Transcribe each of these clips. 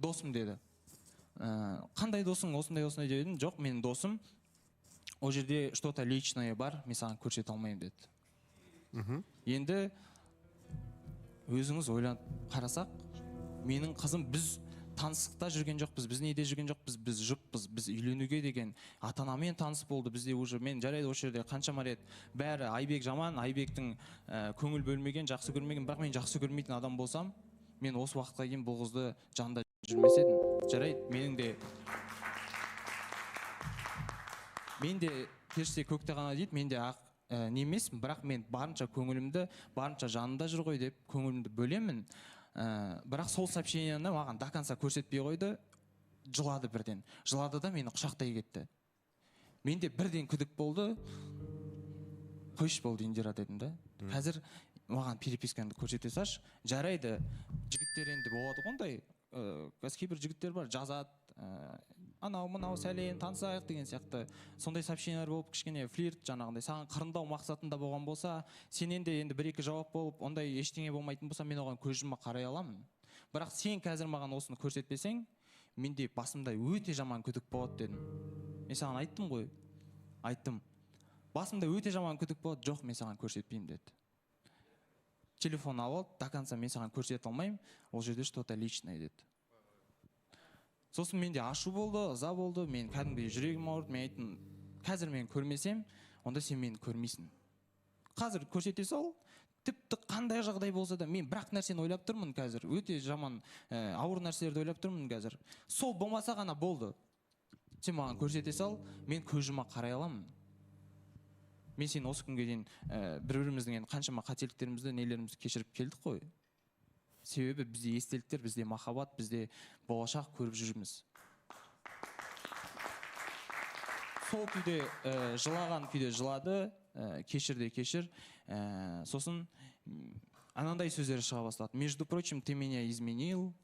досым деді. Қандай досың, осындай дедім. Жоқ, менің досым. О жерде что-то личное бар, мен саған көрсете алмаймын деді. Енді өзіңіз ойланып қарасақ, менің қызым, біз таныстықта жүрген жоқпыз, біз неде жүрген жоқпыз, біз жұппыз, біз үйленуге деген ата-анамен таныс болды. Бізде уже мен жарайды осы жерде қаншама рет бәрі Айбек жаман, Айбектің көңіл бөлмеген, жақсы көрмеген, бірақ мен жақсы көрмейтін адам болсам, мен осы уақытқа дейін бұл қызды жанында жүрмес едім. Жарайды, мен де періште көкте ғана дейді, мен де ақ немеспін, бірақ мен барынша көңілімді, барынша жанында жүр ғой деп көңілімді бөлемін. Бірақ сол сообщениені маған до конца көрсетпей қойды, жылады бірден. Жылады да мені құшақтай кетті. Менде бірден күдік болды. Қойшы болды, Индира дедім да. Қазір маған перепискаңды көрсете салшы. Жарайды, жігіттер енді болады ондай. Кейбір жігіттер бар, жазады, анау мынау сәлем танысайық деген сияқты сондай сообщениялар болып, кішкене флирт жаңағындай саған қырындау мақсатында болған болса, сенен де енді бір-екі жауап болып, ондай ештеңе болмайтын болса, мен оған көз жұма қарай аламын. Бірақ сен қазір маған осыны көрсетпесең, менде басымда өте жаман күдік болады дедім. Мен саған айттым ғой, айттым. Басымда өте жаман күдік болады, жоқ, мен саған көрсетпеймін деді. Телефон алып, до конца мен саған көрсете алмаймын, ол жерде что-то личное деді. Сосын менде ашу болды, ыза болды, мен кәдімгідей жүрегім ауырды, мен айттым, қазір мен көрмесем, онда сен мені көрмейсің. Қазір көрсете сал, тіпті қандай жағдай болса да, мен бірақ нәрсені ойлап тұрмын қазір, өте жаман ауыр нәрселерді ойлап тұрмын қазір. Сол болмаса ғана болды. Сен маған көрсете сал, мен көз жұма қарай аламын. Мен сен осы күнге дейін бір-біріміздің қаншама қателіктерімізді, нелерімізді кешіріп келдік қой. Себебі бізде естеліктер, бізде махаббат, бізде болашақ көріп жүрміз. Сол күйде жылаған күйде жылады, кешірде кешір. Сосын анандай сөздер шыға бастады. Между прочим, ты меня изменил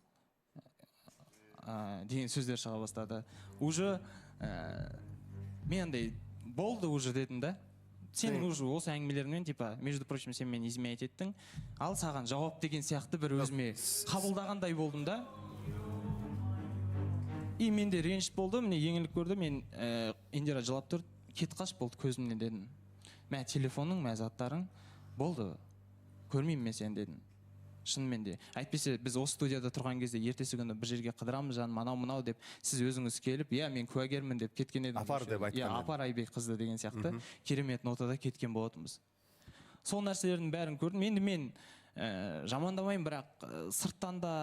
деген сөздер шыға бастады. Уже мен андай болды уже дедім да. Сенің уже осы әңгімелеріңмен, типа, между прочим, сен мені изменять еттің, ал саған жауап деген сияқты бір өзіме қабылдағандай болдым да. И менде реніш болды, міне еңілік көрді, мен Индира жылап тұрды, кет қаш болды көзімнен дедім. Мә телефоның, мә заттарың болды, көрмеймін мен сен дедім. Шынымен де. Әйтпесе біз осы студияда тұрған кезде ертесі күні бір жерге қыдырамыз жаным, анау-мынау деп, сіз өзіңіз келіп, иә мен куәгермін деп кеткен едім. Апар деп айтқан. Иә, апар Айбек қызды деген сияқты керемет нотада кеткен болатынбыз. Сол нәрселердің бәрін көрдім. Енді мен жамандамаймын, бірақ сырттан да,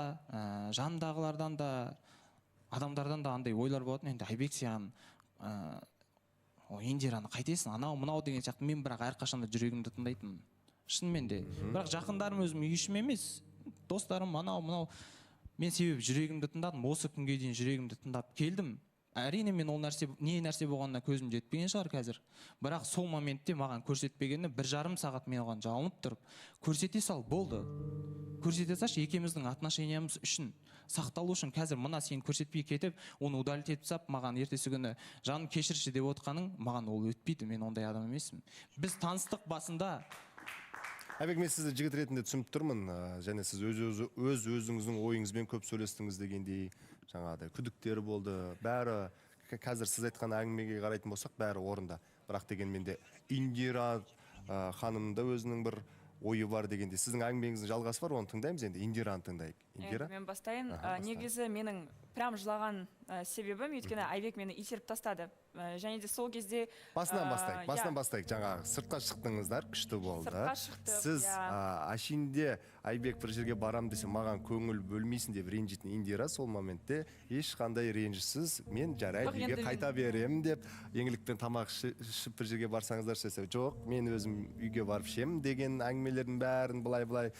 жанымдағылардан да, адамдардан да андай ойлар болатын. Енді Айбек саған Индираны қайтесің, анау-мынау деген сияқты. Мен бірақ әрқашанда жүрегімді тыңдайтынмын. Шынымен де. Бірақ жақындарым өзім үй ішім емес, достарым, анау-мынау. Мен себебі жүрегімді тыңдадым, осы күнге дейін жүрегімді тыңдап келдім. Әрине мен ол нәрсе, не нәрсе болғанына көзім жетпеген шығар қазір. Бірақ сол моментте маған көрсетпегені 1,5 сағат мен оған жалынып тұрып, көрсете сал, болды. Көрсете салшы, екеуміздің отношениямыз үшін, сақталу үшін қазір мына сен көрсетпей кетіп, оны удалить етіп сап, маған ертесі күні жаным кешірші деп отқаның, маған ол өтпейді, мен ондай адам емеспін. Біз таныстық басында Айбек, мен сізді жігіт ретінде түсініп тұрмын, және сіз өзіңіздің ойыңызбен көп сөйлестіңіз дегендей, жаңағыдай күдіктері болды, бәрі қазір сіз айтқан әңгімеге қарайтын болсақ, бәрі орында. Бірақ дегенмен де Индира ханымның да өзінің бір ойы бар дегенде, сіздің әңгімеңіздің жалғасы бар, оны тыңдаймыз енді. Индираны тыңдайық. Индира? Мен бастайын. Негізі менің прям жылаған себебім, өйткені Айбек мені итеріп тастады. Және де сол кезде... Басынан бастайық. Жаңағы сыртқа шықтыңыздар, күшті болды. Сыртқа шықтық. Сіз ашинде Айбек бір жерге барам десе, маған көңіл бөлмейсің деп ренжитін Индира сол моментте ешқандай ренжісіз, мен жарайды үйге қайта беремін деп, еңлікпен тамақ ішіп бір жерге барсаңыздар сөйсе, жоқ, мен өзім үйге барып ішемін деген әңгімелердің бәрін былай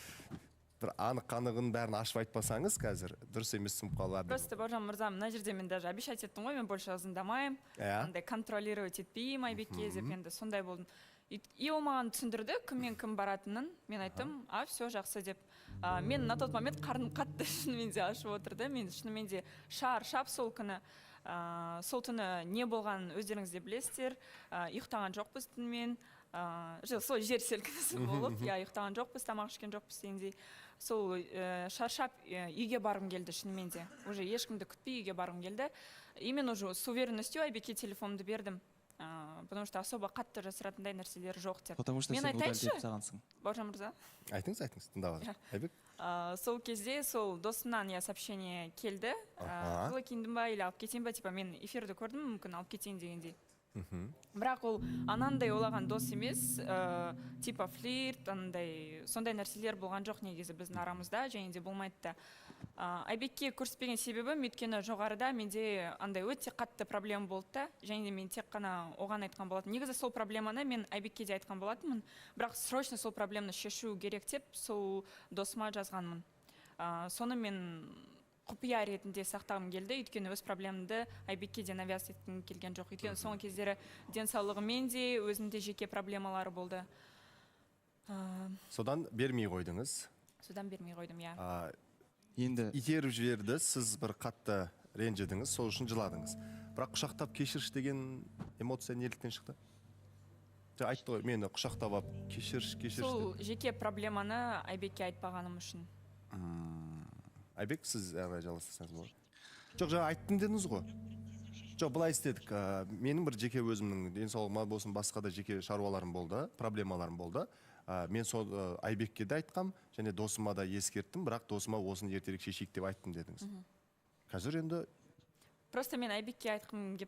бір анық-қанығын бәрін ашып айтпасаңыз қазір дұрыс емес түсініп қалады. Просто Бауыржан мырза, мына жерде мен даже обещать еттім ғой, мен больше ызыңдамаймын, андай контролировать етпеймін Айбекке деп, енді сондай болдым. И ол маған түсіндірді, кіммен кім баратынын. Мен айттым, все жақсы деп. Мен на тот момент қарным қатты шынымен де ашып отырды. Мен шынымен де шаршап сол күні. Сол түні не болған өздеріңіз де білесіздер. Ұйықтаған жоқпыз түнімен. Сол жер сілкінісі болып, ұйықтаған жоқпыз, тамақ ішкен жоқпыз дегендей. сол шаршап үйге барғым келді шынымен де. Уже ешкімді күтпей үйге барғым келді. Именно уже с уверенностью Айбекке телефонымды бердім. Потому что особо қатты жасыратындай нәрселер жоқ деп. Потому что Мен сен удалить айтайыншы, етіп тастағансың. Бауыржан мырза. Айтыңыз, тыңдап жатырмын. Айбек. Сол кезде сол досымнан сообщение келді. Жылы киіндім ба или алып кетейін ба, типа мен эфирді көрдім, мүмкін алып кетейін дегендей. Бірақ ол анандай олаған дос емес, типа флирт, андай сондай нәрселер болған жоқ негізі біздің арамызда, және де болмайды да. Айбекке көрсетпеген себебім, өйткені жоғарыда менде андай өте қатты проблема болды да, және де мен тек қана оған айтқан болатын. Негізі сол проблеманы мен Айбекке де айтқан болатынмын, бірақ срочно сол проблеманы шешу керек деп сол досыма жазғанмын. Соны мен құпия ретінде сақтағым келді, өйткені өз проблемамды Айбекке де навяз еткім келген жоқ. Өйткені соңғы кездері денсаулығымен де өзімде жеке проблемалары болды. Содан бермей қойдыңыз. Содан бермей қойдым, иә. Енді Итеріп жіберді, сіз бір қатты ренжідіңіз, сол үшін жыладыңыз. Бірақ құшақтап кешіріш деген эмоция неліктен шықты? Айтты ғой, мені құшақтап алып кешіріш Сол жеке проблеманы Айбекке айтпағаным үшін. Айбек, сіз жалғастырсаңыз болады. Жоқ, жаңа айттым дедіңіз ғой. Жоқ, былай істедік. Менің бір жеке өзімнің денсаулығыма болсын, басқа да жеке шаруаларым болды, проблемаларым болды. Мен сол Айбекке де айтқам, және досыма да ескерттім, бірақ досыма осыны ертерек шешейік деп айттым дедіңіз. Қазір енді Просто мен Айбекке айтқым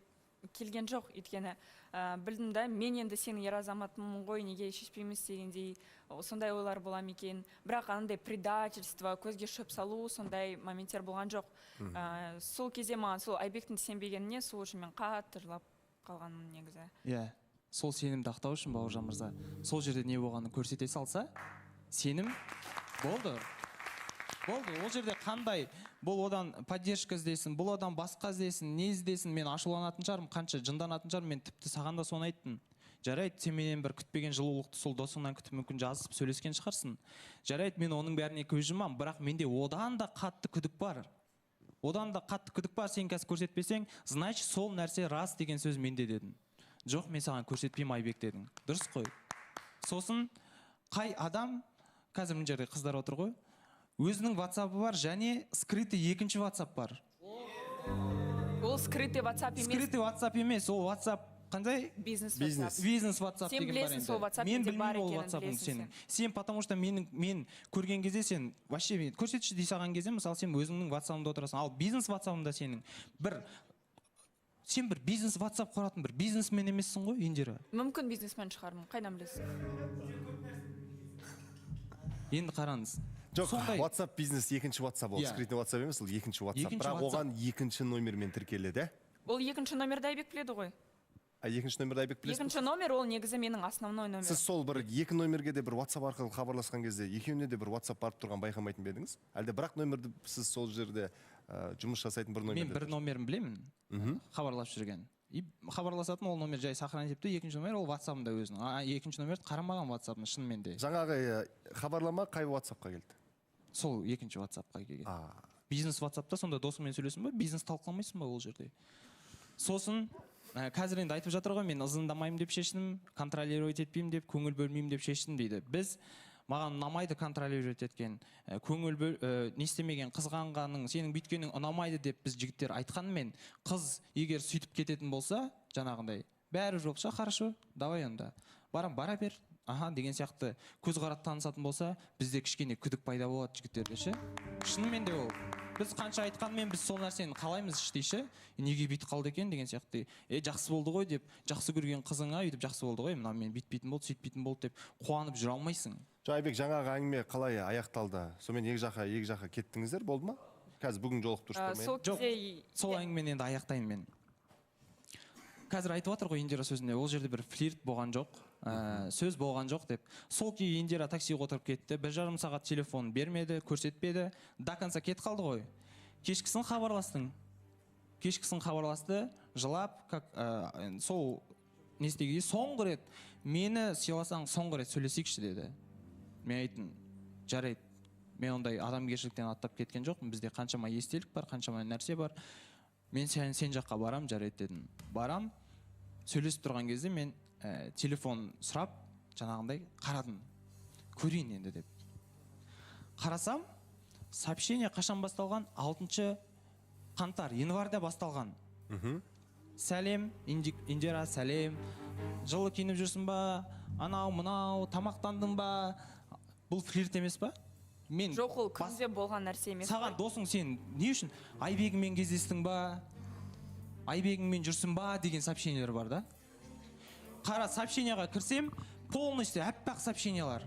келген жоқ, өйткені білдім да, мен енді сенің ер азаматымын ғой, неге шешпейміз дегендей сондай ойлар бола ма екен. Бірақ андай предательство, көзге шөп салу, сондай моменттер болған жоқ. Сол кезде маған сол Айбектің сенбегеніне сол үшін мен қатты жылап қалғаным негізі. иә, сол сенімді ақтау үшін Бауыржан мырза, сол жерде не болғанын көрсете салса, сенім болды. Ол жерде қандай, бұл одан поддержка іздесін, бұл одан басқа іздесін, не іздесін, мен ашуланатын шығармын, қанша жынданатын шығармын, мен тіпті саған да соны айттым. Жарайды, сен менен бір күтпеген жылулықты сол досыңнан күтіп мүмкін жазысып сөйлескен шығарсың. Жарайды, мен оның бәріне көз жұмам, бірақ менде одан да қатты күдік бар. Сен қазір көрсетпесең, значит сол нәрсе рас деген сөз менде дедім. Жоқ, мен саған көрсетпеймін Айбек дедің. Дұрыс қой. Сосын қай адам, қазір мына жерде қыздар отыр ғой, өзінің WhatsApp-ы бар және скрытый екінші WhatsApp бар. Ол скрытый WhatsApp емес. Скрытый WhatsApp емес, ол WhatsApp қандай? Бизнес WhatsApp деген бар енді. Сен білесің сол WhatsApp мен менде бар білмеймін ол екенін WhatsApp-ын білесің сенің. Сен потому что мен көрген кезде сен вообще көрсетші дей салған кезде, мысалы сен өзіңнің WhatsApp-ында отырасың, ал бизнес WhatsApp-ында сен бір бизнес WhatsApp құратын бір бизнесмен емессің ғой, Индира. Мүмкін бизнесмен шығармын, қайдан білесің? Енді қараңыз. жоқ, WhatsApp бизнес екінші WhatsApp, ол скрытный WhatsApp емес, ол екінші WhatsApp. Бірақ оған екінші номермен тіркеледі. Ол екінші номерді Айбек біледі ғой. Екінші номерді Айбек білесіз? Екінші номер ол негізі менің основной номер. Сіз сол бір екі номерге де бір WhatsApp арқылы хабарласқан кезде екеуіне де бір WhatsApp барып тұрған байқамайтын ба едіңіз? Әлде бірақ номерді сіз сол жерде жұмыс жасайтын бір номер? Мен бір номерін білемін, хабарласып жүрген. Хабарласатын ол номер жай сохранить етіпті, екінші номер ол WhatsApp-ында өзінің. Екінші номерді қарамаған WhatsApp-ны шынымен де. Жаңағы хабарлама қай WhatsApp-қа келді? Сол екінші WhatsApp-қа келген. Бизнес WhatsApp-та сонда досыңмен сөйлесің ба, бизнес талқыламайсың ба ол жерде? Сосын қазір енді айтып жатыр ғой, мен ызыңдамаймын деп шештім, контролировать етпеймін деп, көңіл бөлмеймін деп шештім дейді. Маған ұнамайды контролировать еткен, не істемеген, қызғанғаның, сенің бүйткенің ұнамайды деп біз жігіттер айтқанмен, қыз егер сөйтіп кететін болса, жаңағындай, бәрі жоқша, хорошо, давай онда. Бара бер, деген сияқты көзқарас танысатын болса, бізде кішкене күдік пайда болады жігіттерде ше. Шынымен де ол. Біз қанша айтқанмен біз сол нәрсені қалаймыз іштей ше. Неге бүйтіп қалды екен деген сияқты. Жақсы болды ғой деп, жақсы көрген қызыңа өйтіп жақсы болды ғой, мына мен бүйтпейтін болды, сөйтпейтін болды деп қуанып жүре алмайсың. Айбек, жаңағы әңгіме қалай аяқталды? Сонымен екі жаққа кеттіңіздер, болды ма? Қазір бүгін жолықтырып тұрмайын. Жоқ, сол әңгімені енді аяқтайын мен. Қазір айтып отыр ғой Индира сөзінде, ол жерде бір флирт болған жоқ, сөз болған жоқ деп. Сол кей Индира таксиға отырып кетті, 1,5 сағат телефон бермеді, көрсетпеді, до конца кетіп қалды ғой. Кешкісін хабарласты, жылап, сол не істегенде соңғы рет мені сыйласаң соңғы рет сөйлесейікші деді. Мен айттым, жарайды, мен ондай адамгершіліктен аттап кеткен жоқпын, бізде қаншама естелік бар, қаншама нәрсе бар. Мен сен жаққа барам, жарайды дедім. Барам, сөйлесіп тұрған кезде мен телефон сұрап, жаңағындай қарадым. Көрейін енді деп. қарасам сообщение қашан басталған? 6 қаңтар, январьда басталған. Сәлем, Индира, сәлем. Жылы киініп жүрсің ба? Анау, мынау, тамақтандың ба? Бұл флирт емес па? Мен жоқ, ол күнде болған нәрсе емес. Саған досың сен не үшін? Айбегіңмен кездестің ба? Айбегіңмен жүрсің ба? Деген сообщениелер бар да. Қара, сообщениеға кірсем, полностью әппақ сообщениелар.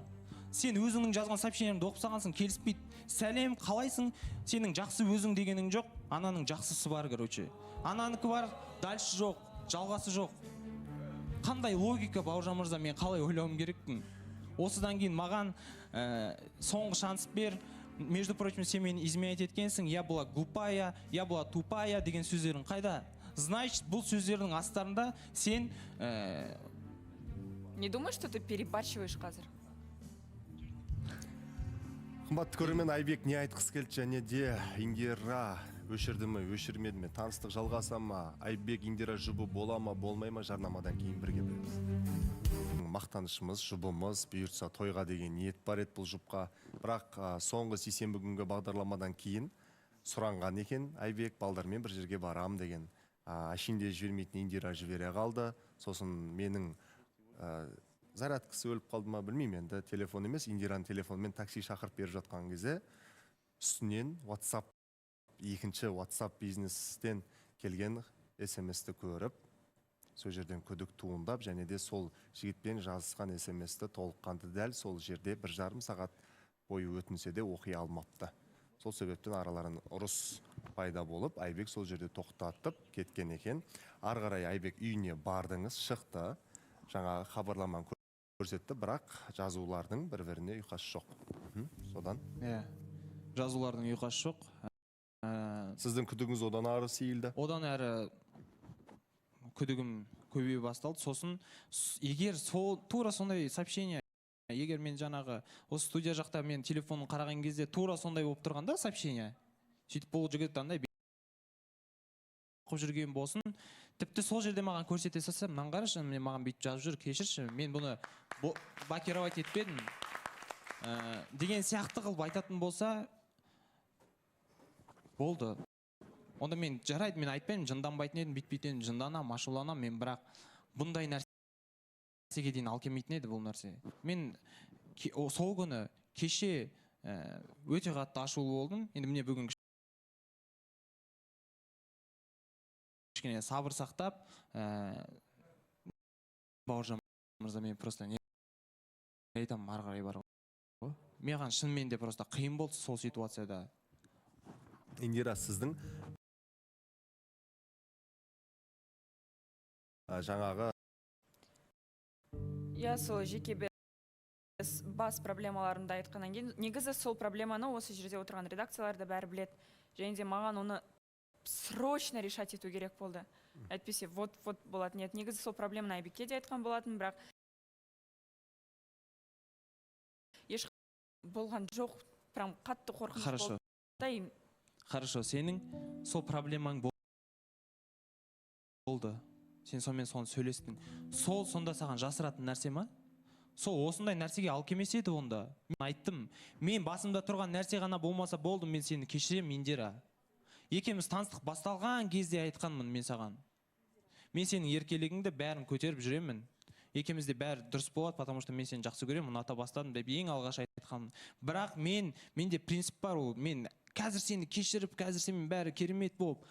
Сен өзіңнің жазған сообщениеңді оқып салғансың, келіспейді. Сәлем, қалайсың? Сенің жақсы өзің дегенің жоқ, ананың жақсысы бар, короче. Ананыкі бар, дальше жоқ, жалғасы жоқ. Қандай логика, Бауыржан мырза, мен қалай ойлауым керекпін? Осыдан кейін маған соңғы шанс бер. Между прочим, сен мені изменять еткенсің, я была глупая, я была тупая деген сөздерің қайда? Значит, бұл сөздердің астарында сен... Не думаешь, что ты перебарщиваешь қазір? Қымбатты көрермен, Айбек не айтқысы келді және де Индира өшірді ме, өшірмеді ме, таныстық жалғаса ма, Айбек Индира жұбы бола ма, болмай ма, жарнамадан кейін бірге білеміз. Мақтанышымыз, жұбымыз, бұйыртса тойға деген ниет бар еді бұл жұпқа. Бірақ соңғы сейсенбі күнгі бағдарламадан кейін сұранған екен, Айбек балдармен бір жерге барам деген. Ашинде жібермейтін Индира жібере қалды. Сосын менің зарядкасы өліп қалды ма білмеймін енді, телефон емес, Индираның телефонымен такси шақырып беріп жатқан кезде үстінен WhatsApp, екінші WhatsApp бизнестен келген SMS-ті көріп, сол жерден күдік туындап, және де сол жігітпен жазысқан SMS-ті толыққанды дәл сол жерде 1,5 сағат бойы өтінсе де оқи алмапты. Сол себептен араларын ұрыс пайда болып, Айбек сол жерде тоқтатып кеткен екен. Арғарай Айбек үйіне бардыңыз, шықты, жаңа хабарламаны көрсетті, бірақ жазулардың бір-біріне ұйқасы жоқ. Содан? Жазулардың ұйқасы жоқ. Сіздің күдігіңіз одан ары сейілді? Одан әрі күдігім көбейе басталды. Сосын, егер тура сондай сообщение, егер мен жаңағы осы студия жақта мен телефонын қараған кезде тура сондай болып тұрғанда сообщение, сөйтіп бұл жігіт андай жүрген болсын, тіпті сол жерде маған көрсете салса, мынаны қарашы, маған бүйтіп жазып жүр, кешірші, мен бұны блокировать етпедім деген сияқты қылып айтатын болса, болды. Онда мен жарайды, мен айтпаймын, жынданбайтын едім, бүйтпейтін едім, жынданам, ашуланам, мен бірақ бұндай нәрсеге дейін алып келмейтін еді бұл нәрсе. Мен сол күні кеше өте қатты ашулы болдым. Енді міне бүгін кішкене сабыр сақтап, Бауыржан мырза, мен просто не айтамын, ары қарай бар ғой. Маған шынымен де просто қиын болды сол ситуацияда. Индира, сіздің жаңағы Сол жеке бас проблемаларымды айтқаннан кейін, негізі сол проблеманы осы жерде отырған редакцияларда бәрі біледі. Және де маған оны срочно решать ету керек болды. Әйтпесе вот болатын еді. Негізі сол проблеманы Айбекке де айтқан болатын, бірақ еш болған жоқ, прям қатты қорқыныш болды. Хорошо, сенің сол проблемаң болды. Сен сонымен соны сөйлестің. Сол сонда саған жасыратын нәрсе ма? Сол осындай нәрсеге алып келмес еді онда. Мен айттым, мен басымда тұрған нәрсе ғана болмаса болды, мен сені кешірем, Индира. Екеуміз таныстық басталған кезде айтқанмын мен саған. Мен сенің еркелігіңді бәрін көтеріп жүремін. Екеумізде бәрі дұрыс болады, потому что мен сені жақсы көремін, ұната бастадым деп ең алғаш айтқанмын. Бірақ менде принцип бар, ол мен қазір сені кешіріп, қазір сенің бәрі керемет болып,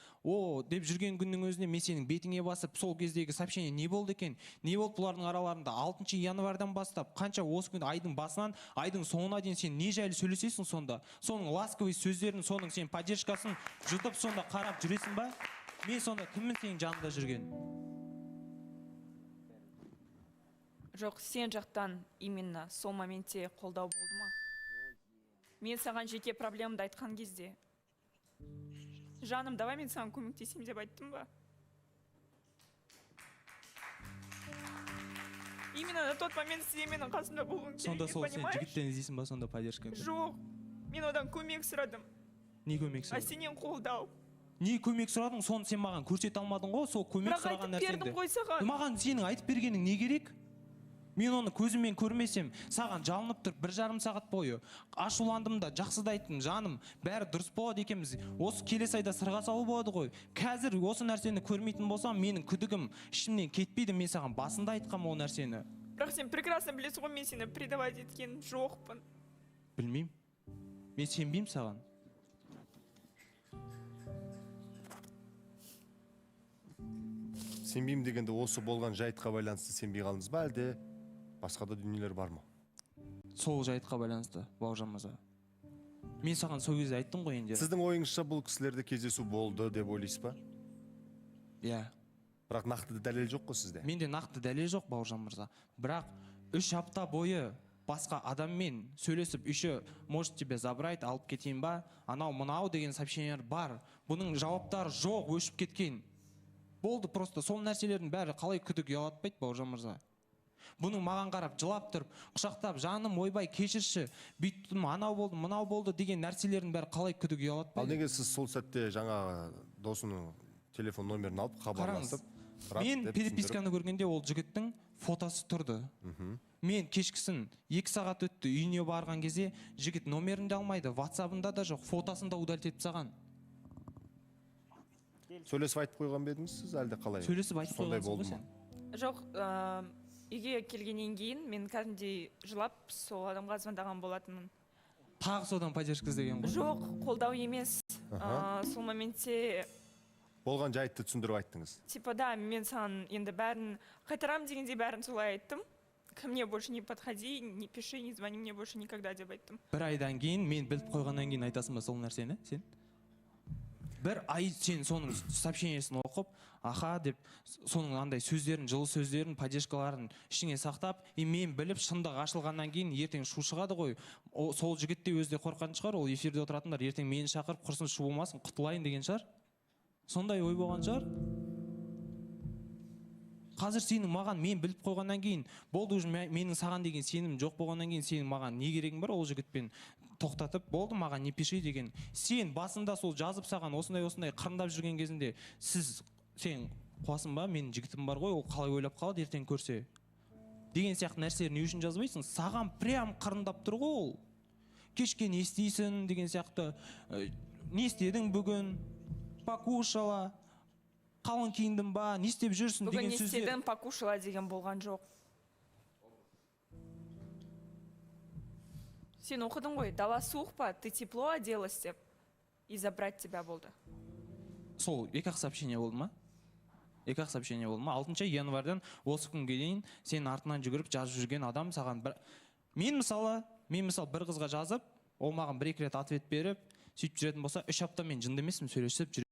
деп жүрген күннің өзіне мен сенің бетіңе басып, сол кездегі сообщение не болды екен? Не болды бұлардың араларында? 6 январьдан бастап, қанша осы күн айдың басынан, айдың соңына дейін сен не жайлы сөйлесесің сонда? Соның ласковый сөздерін, соның сен поддержкасын жұтып сонда қарап жүресің ба? Мен сонда кіммін сенің жанында жүрген? Жоқ, сен жақтан именно сол моментте қолдау болды ма? Мен саған жеке проблемамды айтқан кезде. Жаным, давай мен саған көмектесейін деп айттым ба? Именно на тот момент сен менің қасымда болуың керек, сонда сол сен понимаешь? жігіттен іздейсің ба сонда поддержканы? Жоқ, мен одан көмек сұрадым. Не көмек сұрадың? Сенен қолдау. Не көмек сұрадың? Соны сен маған көрсете алмадың ғой, сол көмек сұраған нәрсеңді. Бірақ айтып бердім ғой саған. Маған сенің айтып бергенің не керек? Мен оны көзіммен көрмесем, саған жалынып тұрып 1,5 сағат бойы ашуландым да, жақсы да айттым, жаным, бәрі дұрыс болады екенбіз. Осы келесі айда сырға салу болады ғой. Қазір осы нәрсені көрмейтін болсам, менің күдігім ішімнен кетпейді, мен саған басында айтқам ол нәрсені. Бірақ сен прекрасно білесің ғой, мен сені предавать еткен жоқпын. Білмеймін. Мен сенбеймін саған. Сенбеймін дегенде осы болған жайтқа байланысты сенбей қалдыңыз ба, әлде басқа да дүниелер бар ма? Сол жайтқа байланысты, Бауыржан мырза. Мен саған сол кезде айттым ғой енді. Сіздің ойыңызша бұл кісілерде кездесу болды деп ойлайсыз ба? Иә. Бірақ нақты дәлел жоқ қой сізде. Менде нақты дәлел жоқ, Бауыржан мырза. Бірақ 3 апта бойы басқа адаммен сөйлесіп, еще может тебе забрать, алып кетейін ба? Анау мынау деген сообщениелер бар. Бұның жауаптары жоқ, өшіп кеткен. Болды просто, сол нәрселердің бәрі қалай күдік ұялатпайды, Бауыржан мырза. Бұның маған қарап, жылап тұрып, құшақтап, жаным, ойбай, кешірші, бүйттім, анау болды, мынау болды деген нәрселердің бәрі қалай күдік ұялатпайды. Ал неге сіз сол сәтте жаңа досының телефон номерін алып хабарласып? Мен переписканы көргенде ол жігіттің фотосы тұрды. Мен кешкісін 2 сағат өтті, үйіне барған кезде жігіт номерін де алмайды, WhatsApp-ында да жоқ, фотосын да удалить етіп тастаған. Сөйлесіп айтып қойған ба едіңіз сіз, әлде қалай? Сөйлесіп айтып қойғансың ғой сен? Жоқ, үйге келгеннен кейін мен кәдімгідей жылап сол адамға звондаған болатынмын. Тағы содан поддержка іздеген ғой? Жоқ, қолдау емес. Сол моментте болған жайтты түсіндіріп айттыңыз. Типа да, мен саған енді бәрін қайтарам дегенде бәрін солай айттым. Ко мне больше не подходи, не пиши, не звони мне больше никогда деп айттым. 1 айдан кейін, мен біліп қойғаннан кейін айтасың ба сол нәрсені, сен? 1 ай сен соның сообщениесін оқып, аха деп, соның андай сөздерін, жылы сөздерін, поддержкаларын ішіңе сақтап, мен біліп шындық ашылғаннан кейін ертең шу шығады ғой. Сол жігіт те өзі де қорқатын шығар, ол эфирде отыратындар, ертең мені шақырып, құрсын шу болмасын, құтылайын деген шығар. Сондай ой болған шығар. Қазір сенің маған мен біліп қойғаннан кейін, болды уже менің саған деген сенім жоқ болғаннан кейін, сенің маған не керегің бар ол жігітпен тоқтатып, болды маған не пиши деген. Сен басында сол жазып саған осындай қырындап жүрген кезінде, сен қуасың ба, менің жігітім бар ғой, ол қалай ойлап қалады ертең көрсе. Деген сияқты нәрселер не үшін жазбайсың? Саған прям қырындап тұр ғой ол. Кешке не істейсің деген сияқты, не істедің бүгін, покушала, қалың киіндің ба, не істеп жүрсің деген сөздер. Бүгін не істедің, покушала деген болған жоқ. Сен оқыдың ғой, дала суық па, ты тепло оделась деп, и забрать тебя болды. Сол 2-ақ сообщение болды ма? 2-ақ сообщение болды ма? 6 январьдан осы күнге дейін сен артынан жүгіріп жазып жүрген адам саған мен мысалы бір қызға жазып, ол маған 1-2 рет ответ беріп, сөйтіп жүретін болса, 3 апта мен жынды емеспін, сөйлесіп жүріп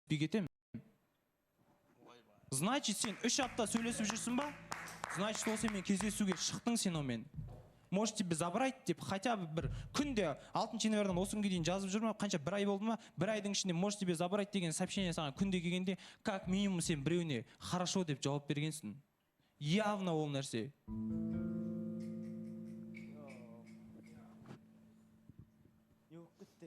кетемін. Значит, сен 3 апта сөйлесіп жүрсің ба? Значит, ол сенімен кездесуге шықтың сен онымен. Может тебе забрать деп, хотя бы бір күнде 6 январьдан осы күнге дейін жазып жүрме, қанша 1 ай болды ма? 1 айдың ішінде может тебе забрать деген сообщение саған күнде келгенде, как минимум сен біреуіне хорошо деп жауап бергенсің. Явно ол нәрсе.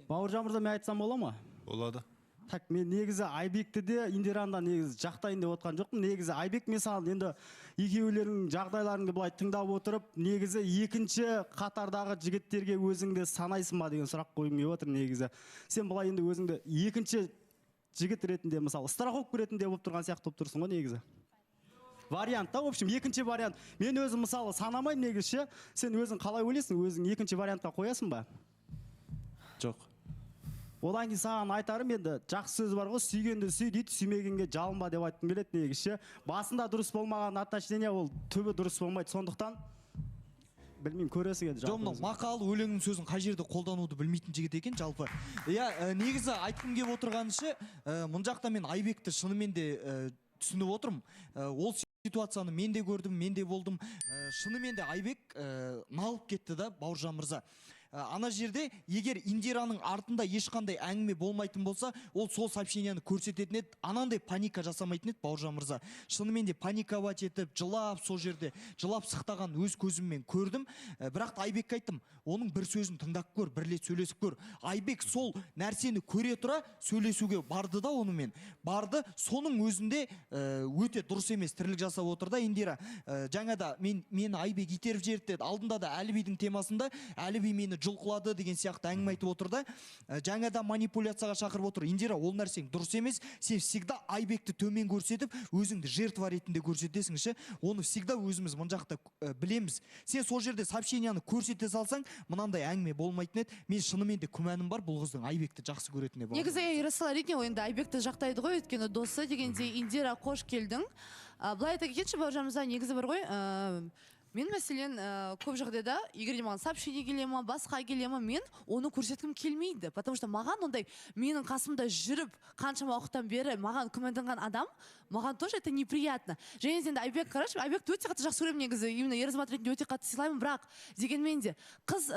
Бауыржан мырза, мен айтсам бола ма? Болады. Так, мен негізі Айбекті де Индираны негізі жақтайын деп отқан жоқпын. Негізі Айбек мысалы енді екеулерінің жағдайларыңды былай тыңдап отырып, негізі екінші қатардағы жігіттерге өзіңді санайсың ба деген сұрақ қойғым келіп отыр негізі. Сен былай енді өзіңді екінші жігіт ретінде, мысалы страховка ретінде болып тұрған сияқты болып тұрсың ғой негізі. Вариант та, в общем, екінші вариант. Мен өзім мысалы санамаймын негізі. Сен өзің қалай ойлайсың? Өзің екінші вариантқа қоясың ба? Жоқ. Одан кейін саған айтарым енді, жақсы сөз бар ғой, сүйгенді сүй дейді, сүймегенге жалынба деп айтқым келеді негізі. Басында дұрыс болмаған отношение ол түбі дұрыс болмайды. Сондықтан білмеймін, көресің енді. Жоқ, мынау мақал өлеңнің сөзін қай жерде қолдануды білмейтін жігіт екен жалпы. Иә, негізі айтқым келіп отырғаншы, мұн жақта мен Айбекті шынымен де түсініп отырмын. Ол ситуацияны мен де көрдім, мен де болдым. Шынымен де Айбек налып кетті да, Бауыржан мырза. ана жерде егер Индираның артында ешқандай әңгіме болмайтын болса, ол сол сообщениені көрсететін еді, анандай паника жасамайтын еді Бауыржан мырза. Шынымен де паниковать етіп, жылап сол жерде, жылап сықтаған өз көзіммен көрдім. Бірақ Айбекке айттым, оның бір сөзін тыңдап көр, бірлет сөйлесіп көр. Айбек сол нәрсені көре тұра сөйлесуге барды да онымен. Барды, соның өзінде өте дұрыс емес тірлік жасап отыр да Индира. Жаңада мені Айбек итеріп жіберді деді. Алдында да Әлібидің темасында Әліби мені жұлқылады деген сияқты әңгіме айтып отыр да. Жаңада манипуляцияға шақырып отыр. Индира, ол нәрсең дұрыс емес. Сен всегда Айбекті төмен көрсетіп, өзіңді жертва ретінде көрсетесің. Оны всегда өзіміз мына жақта білеміз. Сен сол жерде сообщениені көрсете салсаң, мынандай әңгіме болмайтын еді. Мен шынымен де күмәнім бар бұл қыздың Айбекті жақсы көретініне. Негізі Ерасыл әрине ойында Айбекті жақтайды ғой, өйткені досы дегенде Индира қош келдің. Былай айта кетейінші Бауыржан мырза, негізі бар ғой, мен мәселен көп жағдайда егер де маған сообщение келе ма, басқа келе ма, мен оны көрсеткім келмейді. Потому что маған ондай менің қасымда жүріп, қаншама уақыттан бері маған күмәнданған адам, маған тоже это неприятно. Және енді Айбек, қарашы, Айбекті өте қатты жақсы көремін негізі, именно Ерасыл ретінде өте қатты сыйлаймын, бірақ дегенмен де қыз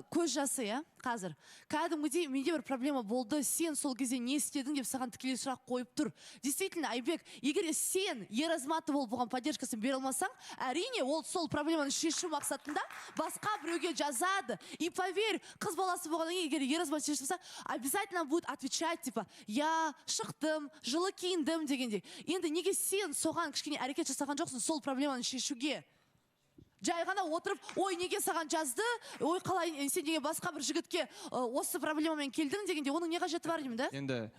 көз жасы, иә, қазір. Кәдімгідей менде бір проблема болды, сен сол кезде не істедің деп саған тікелей сұрақ қойып тұр. Действительно, Айбек, егер сен Еразматы болып бұған поддержкасын бере алмасаң, әрине ол сол проблеманы шешу мақсатында басқа біреуге жазады. И поверь, қыз баласы болғаннан кейін егер Еразмат шешілсе, обязательно будет отвечать, типа, я шықтым, жылы киіндім дегендей. Енді неге сен соған кішкене әрекет жасаған жоқсың сол проблеманы шешуге? Жай ғана отырып, ой, неге саған жазды, ой, қалай, сен неге басқа бір жігітке осы проблемамен келдің дегенде, оның не қажеті бар деймін да? Енді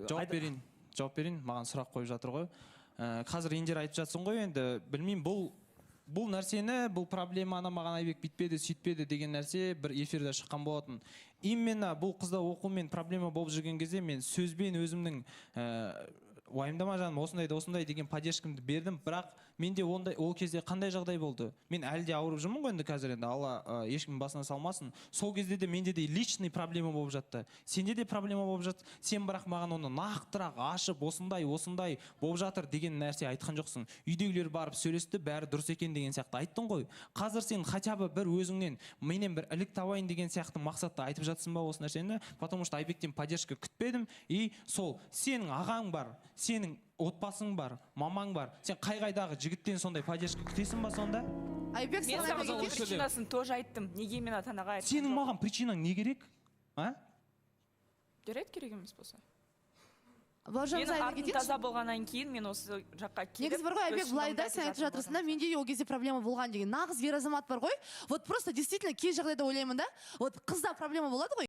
жауап берейін, маған сұрақ қойып жатыр ғой. Қазір Индира айтып жатсың ғой, енді білмеймін, бұл нәрсені, бұл проблеманы маған Айбек бітпеді, сөйтпеді деген нәрсе бір эфирде шыққан болатын. Именно бұл қызда оқумен проблема болып жүрген кезде мен сөзбен өзімнің уайымдама жаным, осындай деген поддержкамды бердім, бірақ менде ол кезде қандай жағдай болды? Мен әлі де ауырып жүрмін ғой енді қазір, енді Алла ешкімнің басына салмасын. Сол кезде де менде де личный проблема болып жатты. Сенде де проблема болып жатты. Сен бірақ маған оны нақтырақ ашып, осындай болып жатыр деген нәрсе айтқан жоқсың. Үйдегілер барып сөйлесті, бәрі дұрыс екен деген сияқты айттың ғой. Қазір сен хотя бы бір өзіңнен менен бір ілік табайын деген сияқты мақсатта айтып жатсың ба осы нәрсені? Потому что Айбектен поддержка күтпедім. И сол сенің ағаң бар, сенің отбасың бар, мамаң бар. Сен қай-қайдағы жігіттен сондай поддержка күтесің ба сонда? Айбек, мен саған причинасын тоже айттым. Неге мен ата-анаға айттым? Сенің маған причинаң не керек? Жарайды, керек емес болса. Менің артым таза болғаннан кейін мен осы жаққа келіп... Негіз бар ғой, Айбек, былай да, сен айтып жатырсың, менде ол кезде проблема болған деген. Нағыз ер азамат бар ғой. Вот просто действительно кей жағдайда ойлаймын да, вот қызда проблема болады ғой.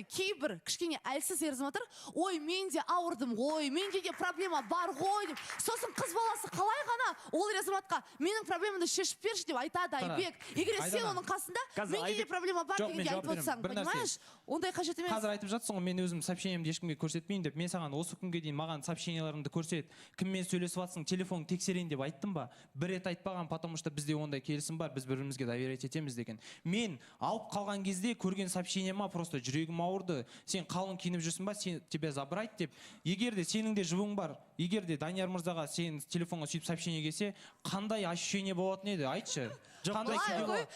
Кейбір кішкене әлсіз ер азаматтар, ой, мен де ауырдым ғой, менде де проблема бар ғой деп. Сосын қыз баласы қалай ғана ол ер азаматқа менің проблемамды шешіп берші деп айтады Айбек. Егер сен оның қасында менде де проблема бар дегенде айтып отырсаң, понимаешь? Ондай қажет емес. Қазір айтып жатсың ғой, мен өзім сообщениемді ешкімге көрсетпейін деп. Мен саған осы күнге дейін маған сообщенияларымды көрсет, кіммен сөйлесіп жатсың, телефонын тексерейін деп айттым ба? Бір рет айтпаған, потому что бізде ондай келісім бар, біз бірімізге доверять етеміз деген. Мен алып қалған кезде көрген сообщениема просто жүрегім ауырды. Сен қалың киініп жүрсің ба, тебя забрать деп. Егер де сенің де жұбың бар, егер де Данияр мырзаға сен телефонға сөйтіп сообщение келсе, қандай ощущение болатын еді? Айтшы. Қандай күйде болады?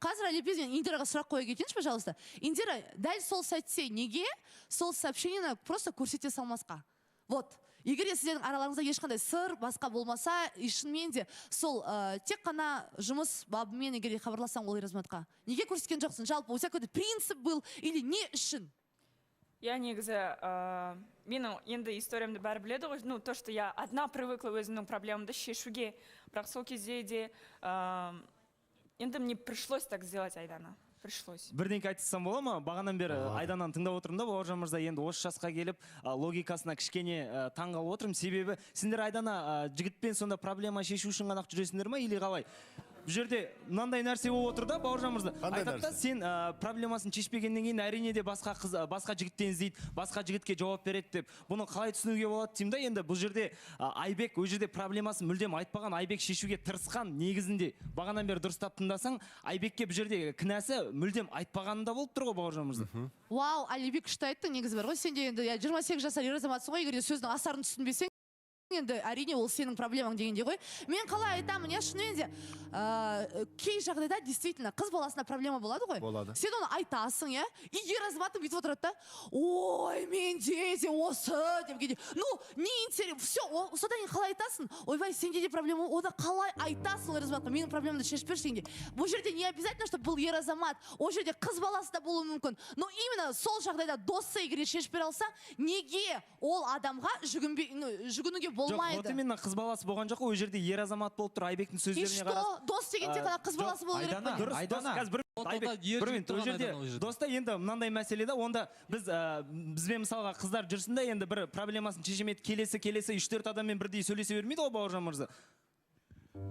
Қазір Әліпезден Индираға сұрақ қоя кетейінші, пожалуйста. Индира, дәл сол сәтте неге сол сообщениені просто көрсете салмасқа? Вот. Егер сіздердің араларыңызда ешқандай сыр, басқа болмаса, шынымен де сол тек қана жұмыс бабымен егер хабарласаң ол Еразматқа. Неге көрсеткен жоқсың? Жалпы, у тебя какой-то принцип был или не үшін? Я негізі, менің енді историямды бәрі біледі ғой, ну, то, что я одна привыкла өзімнің проблемамды шешуге, бірақ сол кезде де енді мне пришлось так сделать, Айдана. Пришлось. Бірдеңке айтсам бола ма? Бағанан бері Айдананы тыңдап отырмын да, Бауыржан мырза енді осы жасқа келіп, логикасына кішкене таңғалып отырмын. Себебі сендер Айдана жігітпен сонда проблема шешу үшін ғана жүресіңдер ма или қалай? Бұл жерде мынандай нәрсе болып отыр да, Бауыржан мырза. Айтады, сен проблемасын шешпегеннен кейін әрине де басқа жігіттен іздейді, басқа жігітке жауап береді деп. Бұны қалай түсінуге болады деймін да, енді бұл жерде Айбек ол жерде проблемасын мүлдем айтпаған, Айбек шешуге тырысқан негізінде. Бағанан бері дұрыстап тыңдасаң, Айбекке бұл жерде кінәсі мүлдем айтпағанында болып тұр ғой, Бауыржан мырза. Вау, Айбек күшті айтты, негізі бар ғой. Сен де енді 28 жасар ер азаматсың ғой, егер де сөздің астарын түсінбесең, енді әрине ол сенің проблемаң дегендей ғой. Мен қалай айтамын, я шынымен де кей жағдайда действительно қыз баласына проблема болады ғой. Болады. Сен оны айтасың, иә? Егер азаматың бүйтіп отырады да, ой, менде де осы деп кейде. Ну, не интересно, все, содан кейін қалай айтасың? Ойбай, сенде де проблема, ода қалай айтасың ол азаматқа? Менің проблемамды шешіп берші дегенде. Бұл жерде не обязательно, чтобы бұл ер азамат. Ол жерде қыз баласы да болуы мүмкін. Но именно сол жағдайда досы егер шешіп бере алса, неге ол адамға жүгінуге Жоқ, болмайды? вот именно қыз баласы болған жоқ қой, ол жерде ер азамат болып тұр, Айбектің И сөздеріне қарап. что? Дос деген тек қана қыз баласы болу керек Айдана, пе? Дұрыс, Айдана. қазір бір минут, ол жерде доста енді мынандай мәселе да, онда бізбен мысалға қыздар жүрсін да, енді бір проблемасын шешемеді, келесі 3-4 адаммен бірдей сөйлесе бермейді ғой Бауыржан мырза.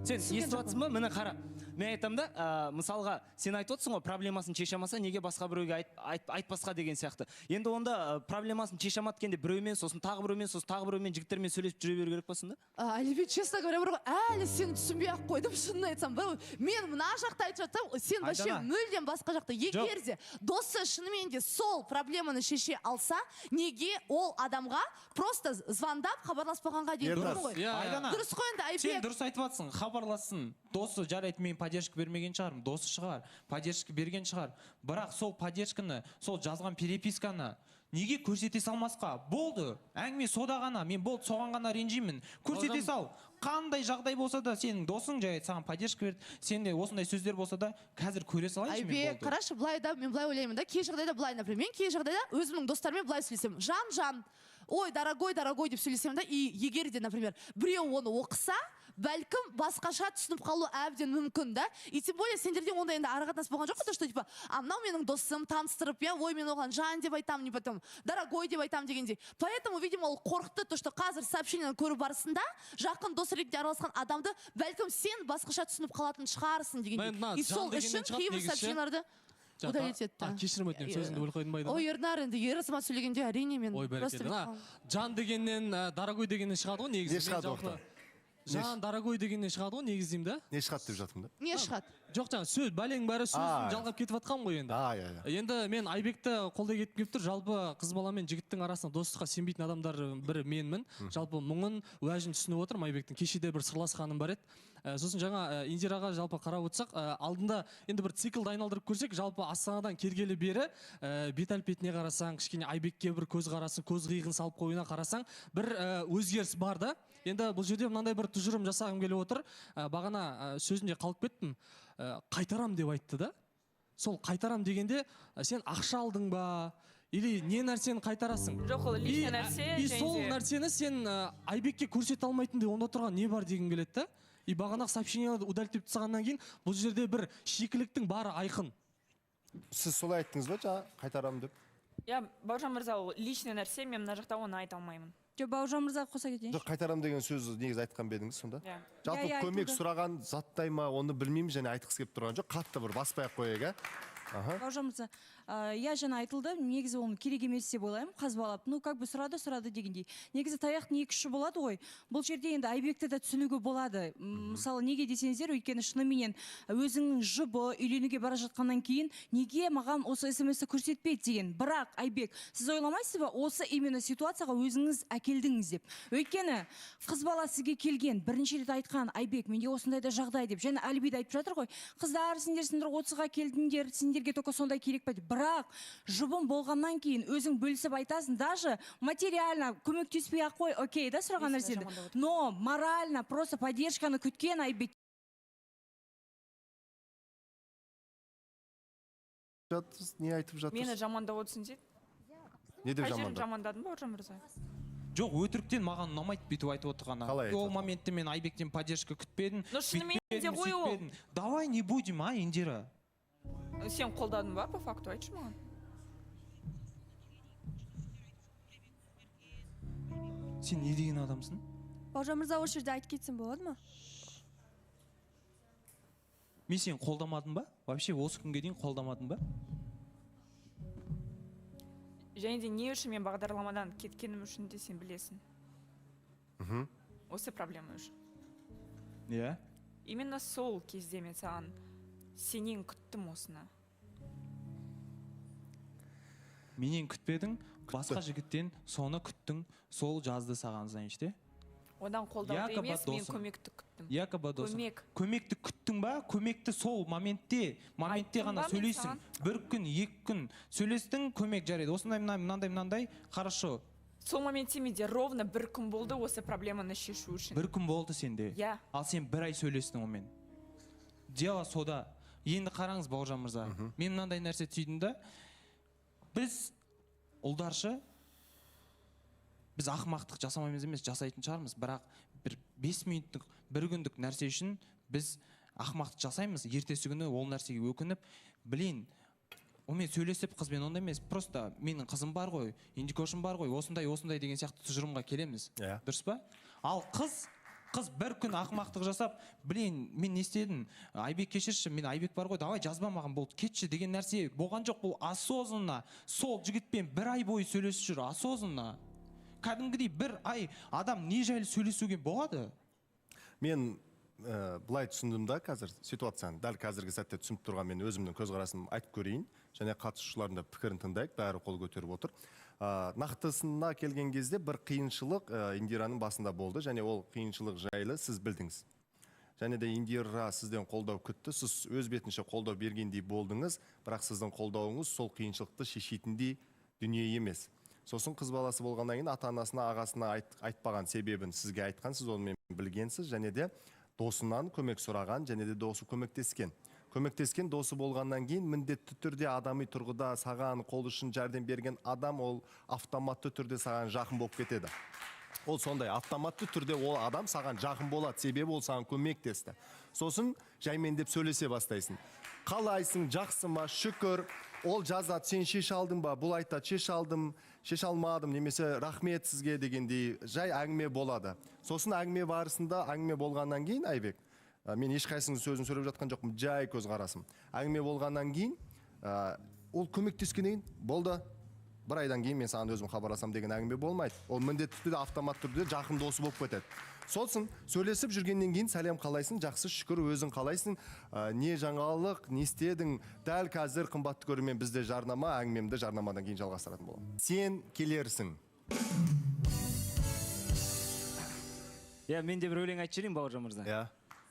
Сен естіп жатсың ба? Міне қара. Мен айтамын да, мысалға сен айтып отырсың ғой, проблемасын шеше алмаса, неге басқа біреуге айтпасқа деген сияқты. Енді онда проблемасын шеше алмады дегенде біреумен, сосын тағы біреумен, жігіттермен сөйлесіп жүре беру керек па сонда? Әлібек, честно говоря, бір әлі сені түсінбей ақ қойдым, шынын айтсам. Мен мына жақта айтып жатсам, сен вообще мүлдем басқа жақта. Егер де досы шынымен де сол проблеманы шеше алса, неге ол адамға просто звондап хабарласпағанға дейін Ернар. ғой? Айдана, Дұрыс қой енді, сен Айбек. дұрыс айтып жатсың, хабарлассын. Досы жарайды, мен поддержка бермеген шығармын, досы шығар, поддержка берген шығар. Бірақ сол поддержканы, сол жазған переписканы неге көрсете салмасқа? Болды, әңгіме сода ғана, мен болды, соған ғана ренжимін. Көрсете сал. Қандай жағдай болса да, сенің досың жарайды, саған поддержка берді, сенде осындай сөздер болса да, қазір көре салайыншы мен Айбек, болды. қарашы, былай да, мен былай ойлаймын да, кей жағдайда былай, например, мен кей жағдайда өзімнің достарыммен былай сөйлесем. Жан, ой, дорогой деп сөйлесем да, и егер де, например, біреу оны оқыса, бәлкім басқаша түсініп қалу әбден мүмкін да. И тем более сендерде ондай енді арақатынас болған жоқ қой, что типа, мынау менің досым, таныстырып, я, ой, мен оған жан деп айтам, не потом, дорогой деп айтам дегендей. Поэтому, видимо, ол қорықты, то, что қазір сообщениені көру барысында, жақын дос ретінде араласқан адамды бәлкім сен басқаша түсініп қалатын шығарсың дегендей. И сол үшін кейбір сообщениелерді удалить етті. Кешірім өтінемін, сөзіңді бөліп қойдым ба? Ой, Ернар, енді ер азамат сөйлегенде әрине мен просто Жан дегеннен, дорогой дегеннен шығады ғой негізі. Не шығады оқтан? Жан, дорогой дегеннен шығады ғой негіздеймін да? Не шығады деп жатырмын да? не шығады? Жоқ, жаңа сөз, бәлең бәрі сөзін жалғап кетіп жатқан ғой енді. Енді мен Айбекті қолдай кетіп келіп тұр, жалпы қыз бала мен жігіттің арасында достыққа сенбейтін адамдар бірі менмін. Жалпы мұңын, уәжін түсініп отырмын Айбектің. Кешеде бір сырласқаным бар еді. Сосын жаңа Индираға жалпы қарап отырсақ, алдында енді бір циклды айналдырып көрсек, жалпы Астанадан келгелі бері бет әлпетіне қарасаң, кішкене Айбекке бір көз қарасын, көз қиығын салып қойына қарасаң, бір өзгеріс бар да. Енді бұл жерде мынандай бір тұжырым жасағым келіп отыр. Бағана сөзінде қалып кеттім. Қайтарам деп айтты да. Сол қайтарам дегенде сен ақша алдың ба? Или не нәрсені қайтарасың? Жоқ, ол личный нәрсе. И сол нәрсені сен Айбекке көрсете алмайтындай онда тұрған не бар деген келеді да. И бағанақ сообщенияларды удалить тастағаннан кейін бұл жерде бір шикіліктің бары айқын. Сіз солай айттыңыз ба, жаңа қайтарам деп? Я, Бауыржан мырза, ол личный нәрсе, мен мына жақта оны айта алмаймын. Жоқ, Бауыржан мырза қоса кетейінші. Жоқ, қайтарам деген сөзі негізі айтқан ба едіңіз сонда? Жалпы Иә, көмек айтылды. сұраған заттай ма, оны білмеймін, және айтқысы келіп тұрған жоқ. Қатты бір баспай-ақ қояйық, Бауыржан мырза, я жаңа айтылды, негізі оны керек емес деп ойлаймын, қазбалап. Ну, как бы сұрады дегендей. Негізі таяқтың екі ұшы болады ғой. Бұл жерде енді Айбекті де түсінуге болады. Мысалы, неге десеңіздер, өйткені шынымен өзіңнің жұбы үйленуге бара жатқаннан кейін, неге маған осы смс-ті көрсетпейді деген. Бірақ, Айбек, сіз ойламайсыз ба, осы именно ситуацияға өзіңіз әкелдіңіз деп. Өйткені қыз бала сізге келген, бірінші рет айтқан, Айбек, менде осындай да жағдай деп. Және Әлібей айтып жатыр ғой, қыздар, сендер 30-ға келдіңдер, сендерге только сондай керек па деп. Бірақ жұбым болғаннан кейін өзің бөлісіп айтасың, даже материально көмектеспей ақ қой, окей, да, сұраған нәрсені. Но морально просто поддержканы күткен Айбек. Не айтып жатырсыз? Мені жамандап отырсың дейді. Не деп Қай жерін жамандап? жамандадың ба, Бауыржан мырза? Жоқ, өтіріктен маған ұнамайды бүйтіп айтып отырғаны. Қалай айтып Ол отыр? моментте мен Айбектен поддержка күтпедім. Ну, шынымен де бүйтпедім, ғой ол. сөйтпедім. Давай не будем, Индира? Сен қолдадың ба, по факту, айтшы маған. Сен не деген адамсың? Бауыржан мырза осы жерде айтып кетсем болады ма? Мен сен қолдамадым ба? Вообще осы күнге дейін қолдамадым ба? Және де не үшін мен бағдарламадан кеткенім үшін де сен білесің. Осы проблема үшін. Иә. Именно сол кезде мен саған сенен күттім осыны. Менен күтпедің, басқа жігіттен соны күттің, сол жазды саған, значит, одан қолдауды Якобы емес мен досым. көмекті күттім. Якобы досым. Көмек. Көмекті күттің ба? Көмекті сол моментте Айттым ғана ба мен сөйлейсің. саған? Бір күн, 2 күн сөйлестің, көмек жарайды. Осындай, мынандай, хорошо. Сол моментте менде ровно 1 күн болды осы проблеманы шешу үшін. Бір күн болды сенде. Иә. Ал сен 1 ай сөйлестің онымен. Дело сода. Енді қараңыз Бауыржан мырза. Мен мынандай нәрсе түйдім да. Біз ұлдаршы біз ақымақтық жасамаймыз емес, жасайтын шығармыз. Бірақ бір 5 минуттық, 1 күндік нәрсе үшін біз ақымақтық жасаймыз. Ертесі күні ол нәрсеге өкініп, білейін, онымен сөйлесіп қызбен ондай емес. Просто менің қызым бар ғой, индикошым бар ғой, осындай деген сияқты тұжырымға келеміз. Дұрыс па? Ал қыз 1 күн ақымақтық жасап, білейін, мен не істедім? Айбек кешірші, мен Айбек бар ғой, давай жазба маған болды, кетші деген нәрсе болған жоқ. Бұл осознанно сол жігітпен 1 ай бойы сөйлесіп жүр, осознанно. Кәдімгідей 1 ай адам не жайлы сөйлесуге болады? Мен былай түсіндім да қазір ситуацияны, дәл қазіргі сәтте түсініп тұрған мен өзімнің көзқарасымды айтып көрейін, және қатысушылардың да пікірін тыңдайық, бәрі қол көтеріп отыр. Нақтысына келген кезде бір қиыншылық Индираның басында болды, және ол қиыншылық жайлы сіз білдіңіз. Және де Индира сізден қолдау күтті, сіз өз бетінше қолдау бергендей болдыңыз, бірақ сіздің қолдауыңыз сол қиыншылықты шешетіндей дүние емес. Сосын қыз баласы болғаннан кейін ата-анасына, ағасына айтпаған себебін сізге айтқан, сіз онымен білгенсіз, және де досынан көмек сұраған, және де досы көмектескен. Көмектескен досы болғаннан кейін міндетті түрде адами тұрғыда саған қол ұшын жәрдем берген адам ол автоматты түрде саған жақын болып кетеді. Ол сондай автоматты түрде ол адам саған жақын болады, себебі ол саған көмектесті. Сосын жаймен деп сөйлесе бастайсың. Қалайсың, жақсы ма, шүкір, ол жазады, сен шеше алдың ба, бұл айтады, шеше алдым, шеше алмадым, немесе рахмет сізге дегендей жай әңгіме болады. Сосын әңгіме барысында, әңгіме болғаннан кейін, Айбек, мен ешқайсының сөзін сөйлеп жатқан жоқпын, жай көзқарасым. Әңгіме болғаннан кейін, ол көмектескеннен болды. 1 айдан кейін мен саған өзім хабарласам деген әңгіме болмайды. Ол міндетті түрде автомат түрде жақын досы болып кетеді. Сосын сөйлесіп жүргеннен кейін сәлем қалайсың, жақсы шүкір өзің қалайсың, не жаңалық, не істедің, дәл қазір қымбатты көрермен бізде жарнама, әңгімемді жарнамадан кейін жалғастыратын боламын. Сен келерсің. Мен де бір өлең айтып жіберейін Бауыржан мырза.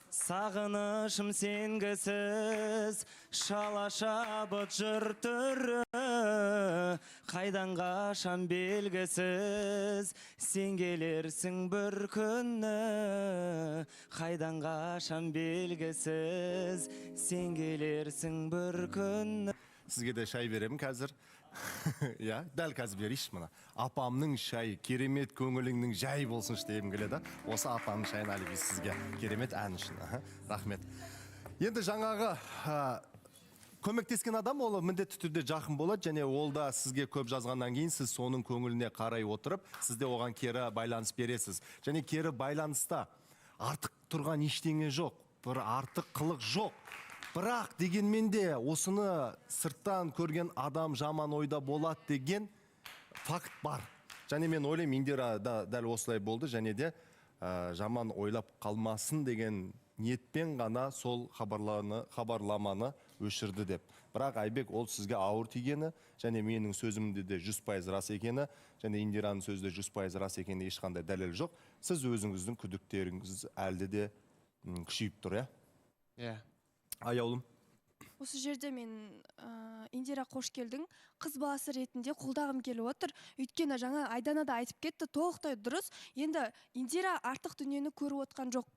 Сағынышым сенгісіз, шалаша бұтжыр түрі, қайдан қашан белгісіз, сен келерсің бір күні, қайдан қашан белгісіз, сен келерсің бір күні. Сізге де шай беремін қазір. Дәл қазір берейші мұна. Апамның шайы, керемет көңіліңнің жай болсын штейім келеді. Осы апамның шайын әлі сізге керемет ән үшін. Рахмет. Енді жаңағы көмектескен адам ол міндетті түрде жақын болады, және ол да сізге көп жазғаннан кейін сіз соның көңіліне қарай отырып, сізде оған кері байланыс бересіз. Және кері байланыста артық тұрған ештеңе жоқ, бір артық қылық жоқ. Бірақ дегенмен де осыны сырттан көрген адам жаман ойда болады деген факт бар. Және мен ойлаймын, Индира да дәл осылай болды, және де жаман ойлап қалмасын деген ниетпен ғана сол хабарламаны өшірді деп. Бірақ Айбек ол сізге ауыр тигені, және менің сөзімде де 100% рас екені, және Индираның сөзі де 100% рас екені ешқандай дәлел жоқ. Сіз өзіңіздің күдіктеріңіз әлде де күшейіп тұр, Аяулым. Осы жерде мен Индира қош келдің. Қыз баласы ретінде қолдағым келіп отыр. Өйткені жаңа Айдана да айтып кетті, толықтай дұрыс. Енді Индира артық дүниені көріп отқан жоқ.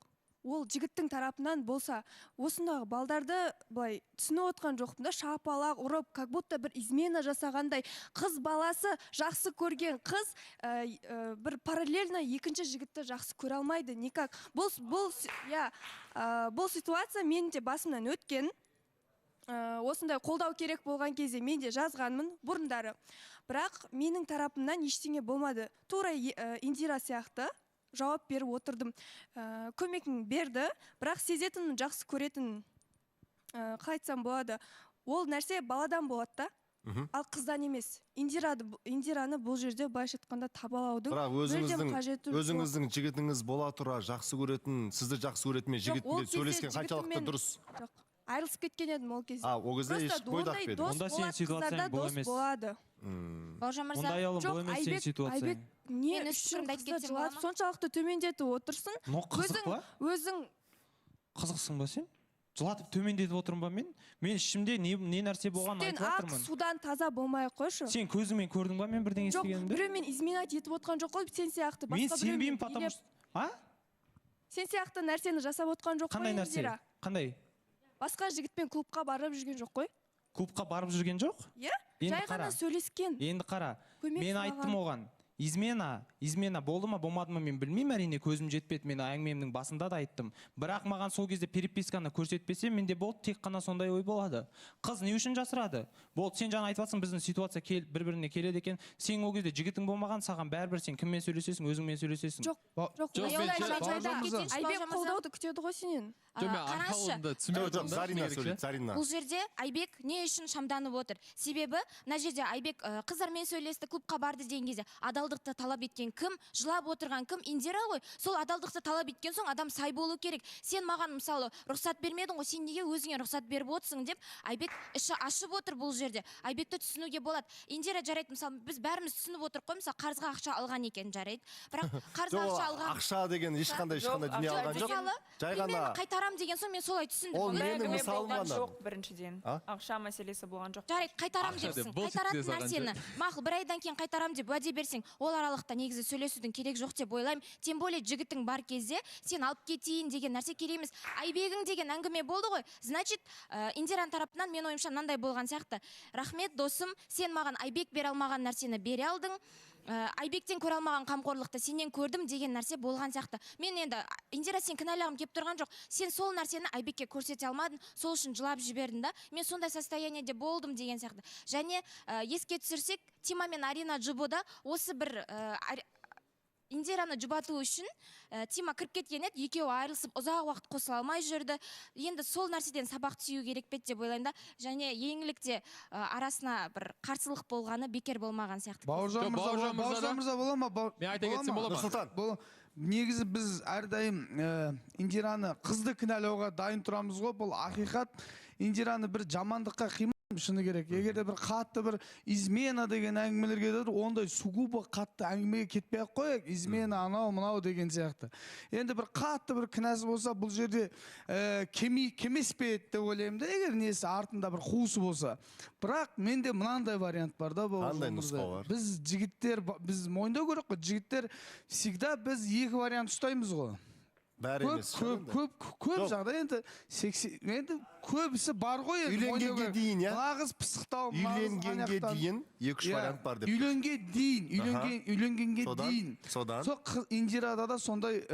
Ол жігіттің тарапынан болса, осындағы балдарды былай түсініп отқан жоқпын да, шапалақ ұрып, как будто бір измена жасағандай. Қыз баласы жақсы көрген қыз бір параллельно екінші жігітті жақсы көре алмайды. Никак. Бұл ситуация менің де басымнан өткен. Осындай қолдау керек болған кезде мен де жазғанмын бұрындары. Бірақ менің тарапымнан ештеңе болмады. Тура Индира сияқты жауап беріп отырдым. Көмегін берді, бірақ сезетінін, жақсы көретінін қайтсам болады. Ол нәрсе баладан болады да, ал қыздан емес. Индираны бұл жерде былайша айтқанда табалаудың мүлдем қажеті жоқ. Өзіңіздің жігітіңіз бола тұра жақсы көретін, сізді жақсы көретін жігітпен сөйлескен қаншалықты дұрыс? Жоқ, айырылысып кеткен едім ол кезде. Ол кезде еш бойдақ педі. Онда сен ситуацияң бола емес. Бауыржан мырза, жоқ, Айбек не Мен өз үшін пікірімді айтып қызды кетсем болады жылатып ма? соншалықты төмендетіп отырсың? Но қызық па? Өзің Қызықсың ба сен? Жылатып төмендетіп отырмын ба мен? Мен ішімде не нәрсе болғанын сүттен айтып ақ жатырмын. судан таза болмай ақ қойшы. Сен көзіңмен көрдің ба мен бірдеңе Жоқ, істегенімді? біреумен изменять етіп отқан жоқ қой, сен сияқты. Мен Басқа сенбеймін, біреумен потому билеп, что... А? сен сияқты нәрсені жасап отқан жоқ қой, Қандай нәрсе? Индира. Қандай? Басқа жігітпен клубқа барып жүрген жоқ қой. Клубқа барып жүрген жоқ? Иә? Енді Жай қара. ғана сөйлескен. Енді қара. Көмек Мен сұраған. айттым оған. Измена болды ма болмады ма мен білмеймін, әрине көзім жетпеді, мен әңгімемнің басында да айттым. Бірақ маған сол кезде переписканы көрсетпесе менде болды, тек қана сондай ой болады. Қыз не үшін жасырады? Болды, сен жаңа айтып жатсың, біздің ситуация бір-біріне келеді екен. Сен ол кезде жігітің болмаған, саған бәрібір сен кіммен сөйлесесің, өзіңмен сөйлесесің. Жоқ, Айбек қолдауды күтеді ғой сенен. Зарина сөйлейді, Зарина. Бұл жерде Айбек не үшін шамданып отыр? Себебі мына жерде Айбек қыздармен сөйлесті, клубқа барды деген кезде адалдықты талап еткен кім, жылап отырған кім? Индира ғой. Сол адалдықты талап еткен соң адам сай болу керек. Сен маған мысалы рұқсат бермедің ғой, сен неге өзіңе рұқсат беріп отырсың деп Айбек іші ашып отыр бұл жерде. Айбекті түсінуге болады. Индира жарайды, мысалы біз бәріміз түсініп отырық қой, мысалы қарызға ақша алған екен жарайды. Бірақ қарызға ақша алған. Ақша деген ешқандай дүние алған жоқ. Жай ғана Қайтарам деген соң мен солай түсіндім. Ол менің мысалым ғана. жоқ біріншіден. Ақша мәселесі болған жоқ. Жарайды, қайтарам депсің. Қайтаратын нәрсені. Мақұл, бір айдан кейін қайтарам деп уәде берсең, ол аралықта негізі сөйлесудің керек жоқ деп ойлаймын. Тем более жігітің бар кезде сен алып кетейін деген нәрсе керек емес. Айбегің деген әңгіме болды ғой. Значит, Индираның тарапынан мен ойымша мынандай болған сияқты. Рахмет досым, сен маған Айбек бере алмаған нәрсені бере алдың. Айбектен көре алмаған қамқорлықты сенен көрдім деген нәрсе болған сияқты. Мен енді Индира сен кінәлағым кеп тұрған жоқ. Сен сол нәрсені Айбекке көрсете алмадың, сол үшін жылап жібердің да. Мен сондай состояниеде болдым деген сияқты. Және еске түсірсек, Тима мен Арина Джубода осы бір Индираны жұбату үшін Тима кіріп кеткен еді, екеуі айырылысып ұзақ уақыт қосыла алмай жүрді. Енді сол нәрседен сабақ түю керек пе деп ойлаймын да. Және еңлікте арасына бір қарсылық болғаны бекер болмаған сияқты. Бауыржан мырза бола ма? Мен айта кетсем бола ма? Нұрсұлтан. Негізі біз әрдайым Индираны қызды кінәлауға дайын тұрамыз ғой, бұл ақиқат. Индираны бір жамандыққа қимаймыз, шыны керек. Егер де бір қатты бір измена деген әңгімелерге де ондай сугубо қатты әңгімеге кетпей ақ қояйық. Измена анау мынау деген сияқты. Енді бір қатты бір кінәсі болса, бұл жерде кемес пе еді деп ойлаймын да, егер несі артында бір қуысы болса. Бірақ менде мынандай вариант бар да. Қандай нұсқа бар? Біз жігіттер, біз мойындау керек қой, жігіттер всегда біз екі вариант ұстаймыз ғой. Бәрі емес. Көп жағдай енді көбісі бар ғой. Үйленгенге дейін, я? Нағыз пысықтау. Үйленгенге дейін 2-3 вариант бар деп. Үйленгенге дейін. Содан? Сол Индирада да сондай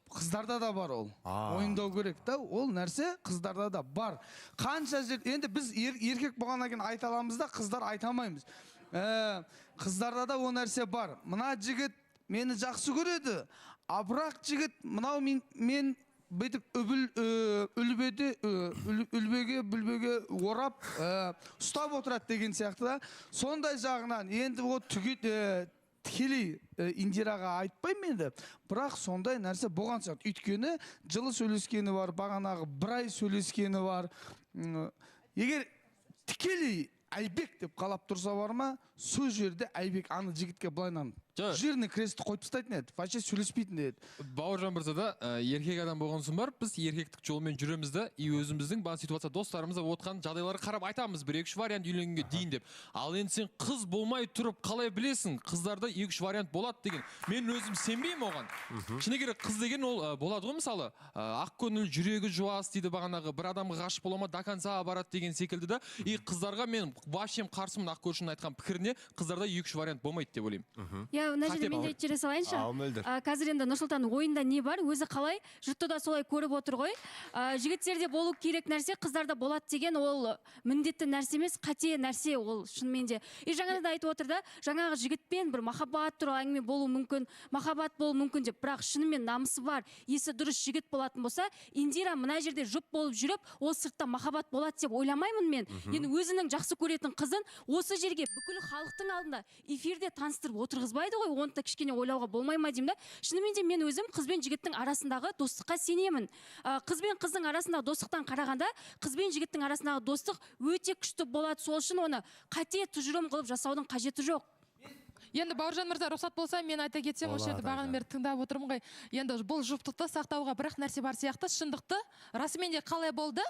қыздарда да бар ол. Ойындау керек та, ол нәрсе қыздарда да бар. Қанша жер, енді біз еркек болғаннан кейін айта аламыз да, қыздар айта алмаймыз. Қыздарда да ол нәрсе бар. Мына жігіт мені жақсы көреді. Бірақ жігіт мынау мен бүйтіп бүлбеге орап ұстап отырады деген сияқты да. Сондай жағынан енді ол тікелей Индираға айтпаймын енді. Бірақ сондай нәрсе болған сияқты. Өйткені жылы сөйлескені бар, бағанағы бір ай сөйлескені бар. Егер тікелей Айбек деп қалап тұрса бар ма, сол жерде Айбек аны жігітке былайнан жирный крестті қойып тастайтын еді, вообще сөйлеспейтін еді. Бауыржан мырза да еркек адам болған соң бар, біз еркектік жолмен жүреміз да, и өзіміздің бар ситуация достарымызда отқан жағдайларға қарап айтамыз, бір 2-3 вариант үйленгенге дейін деп. Ал енді сен қыз болмай тұрып қалай білесің, қыздарда 2-3 вариант болады деген. Мен өзім сенбеймін оған. Шыны керек, қыз деген ол болады ғой, мысалы, ақ көңіл, жүрегі жуас дейді бағанағы, бір адамға ғашық бола ма до конца барады деген секілді да. И қыздарға мен вообще қарсымын ақ көршінің айтқан пікіріне, қыздарда 2-3 вариант болмайды деп ойлаймын. Мына жерде мен де жібере салайыншы. Қазір енді Нұрсұлтанның ойында не бар, өзі қалай, жұртты да солай көріп отыр ғой. Жігіттерде болу керек нәрсе, қыздарда болады деген ол міндетті нәрсе емес, қате нәрсе ол шынымен де. И жаңа да айтып отыр да, жаңағы жігітпен бір махаббат туралы әңгіме болу мүмкін, махаббат болу мүмкін деп, бірақ шынымен намысы бар, есі дұрыс жігіт болатын болса, Индира мына жерде жұп болып жүріп, ол сыртта махаббат болады деп ойламаймын мен. Енді өзінің жақсы көретін қызын осы жерге бүкіл халықтың алдында эфирде таныстырып отырғызбайды ғой, оны да кішкене ойлауға болмай ма деймін да. Шынымен де мен өзім қыз бен жігіттің арасындағы достыққа сенемін. Қыз бен қыздың арасындағы достықтан қарағанда, қыз бен жігіттің арасындағы достық өте күшті болады. Сол үшін оны қате тұжырым қылып жасаудың қажеті жоқ. Енді Бауыржан мырза рұқсат болса мен айта кетсем, осы жерде бағанадан бері тыңдап отырмын ғой. Енді бұл жұптықты сақтауға бірақ нәрсе бар сияқты, шындықты расымен де қалай болды?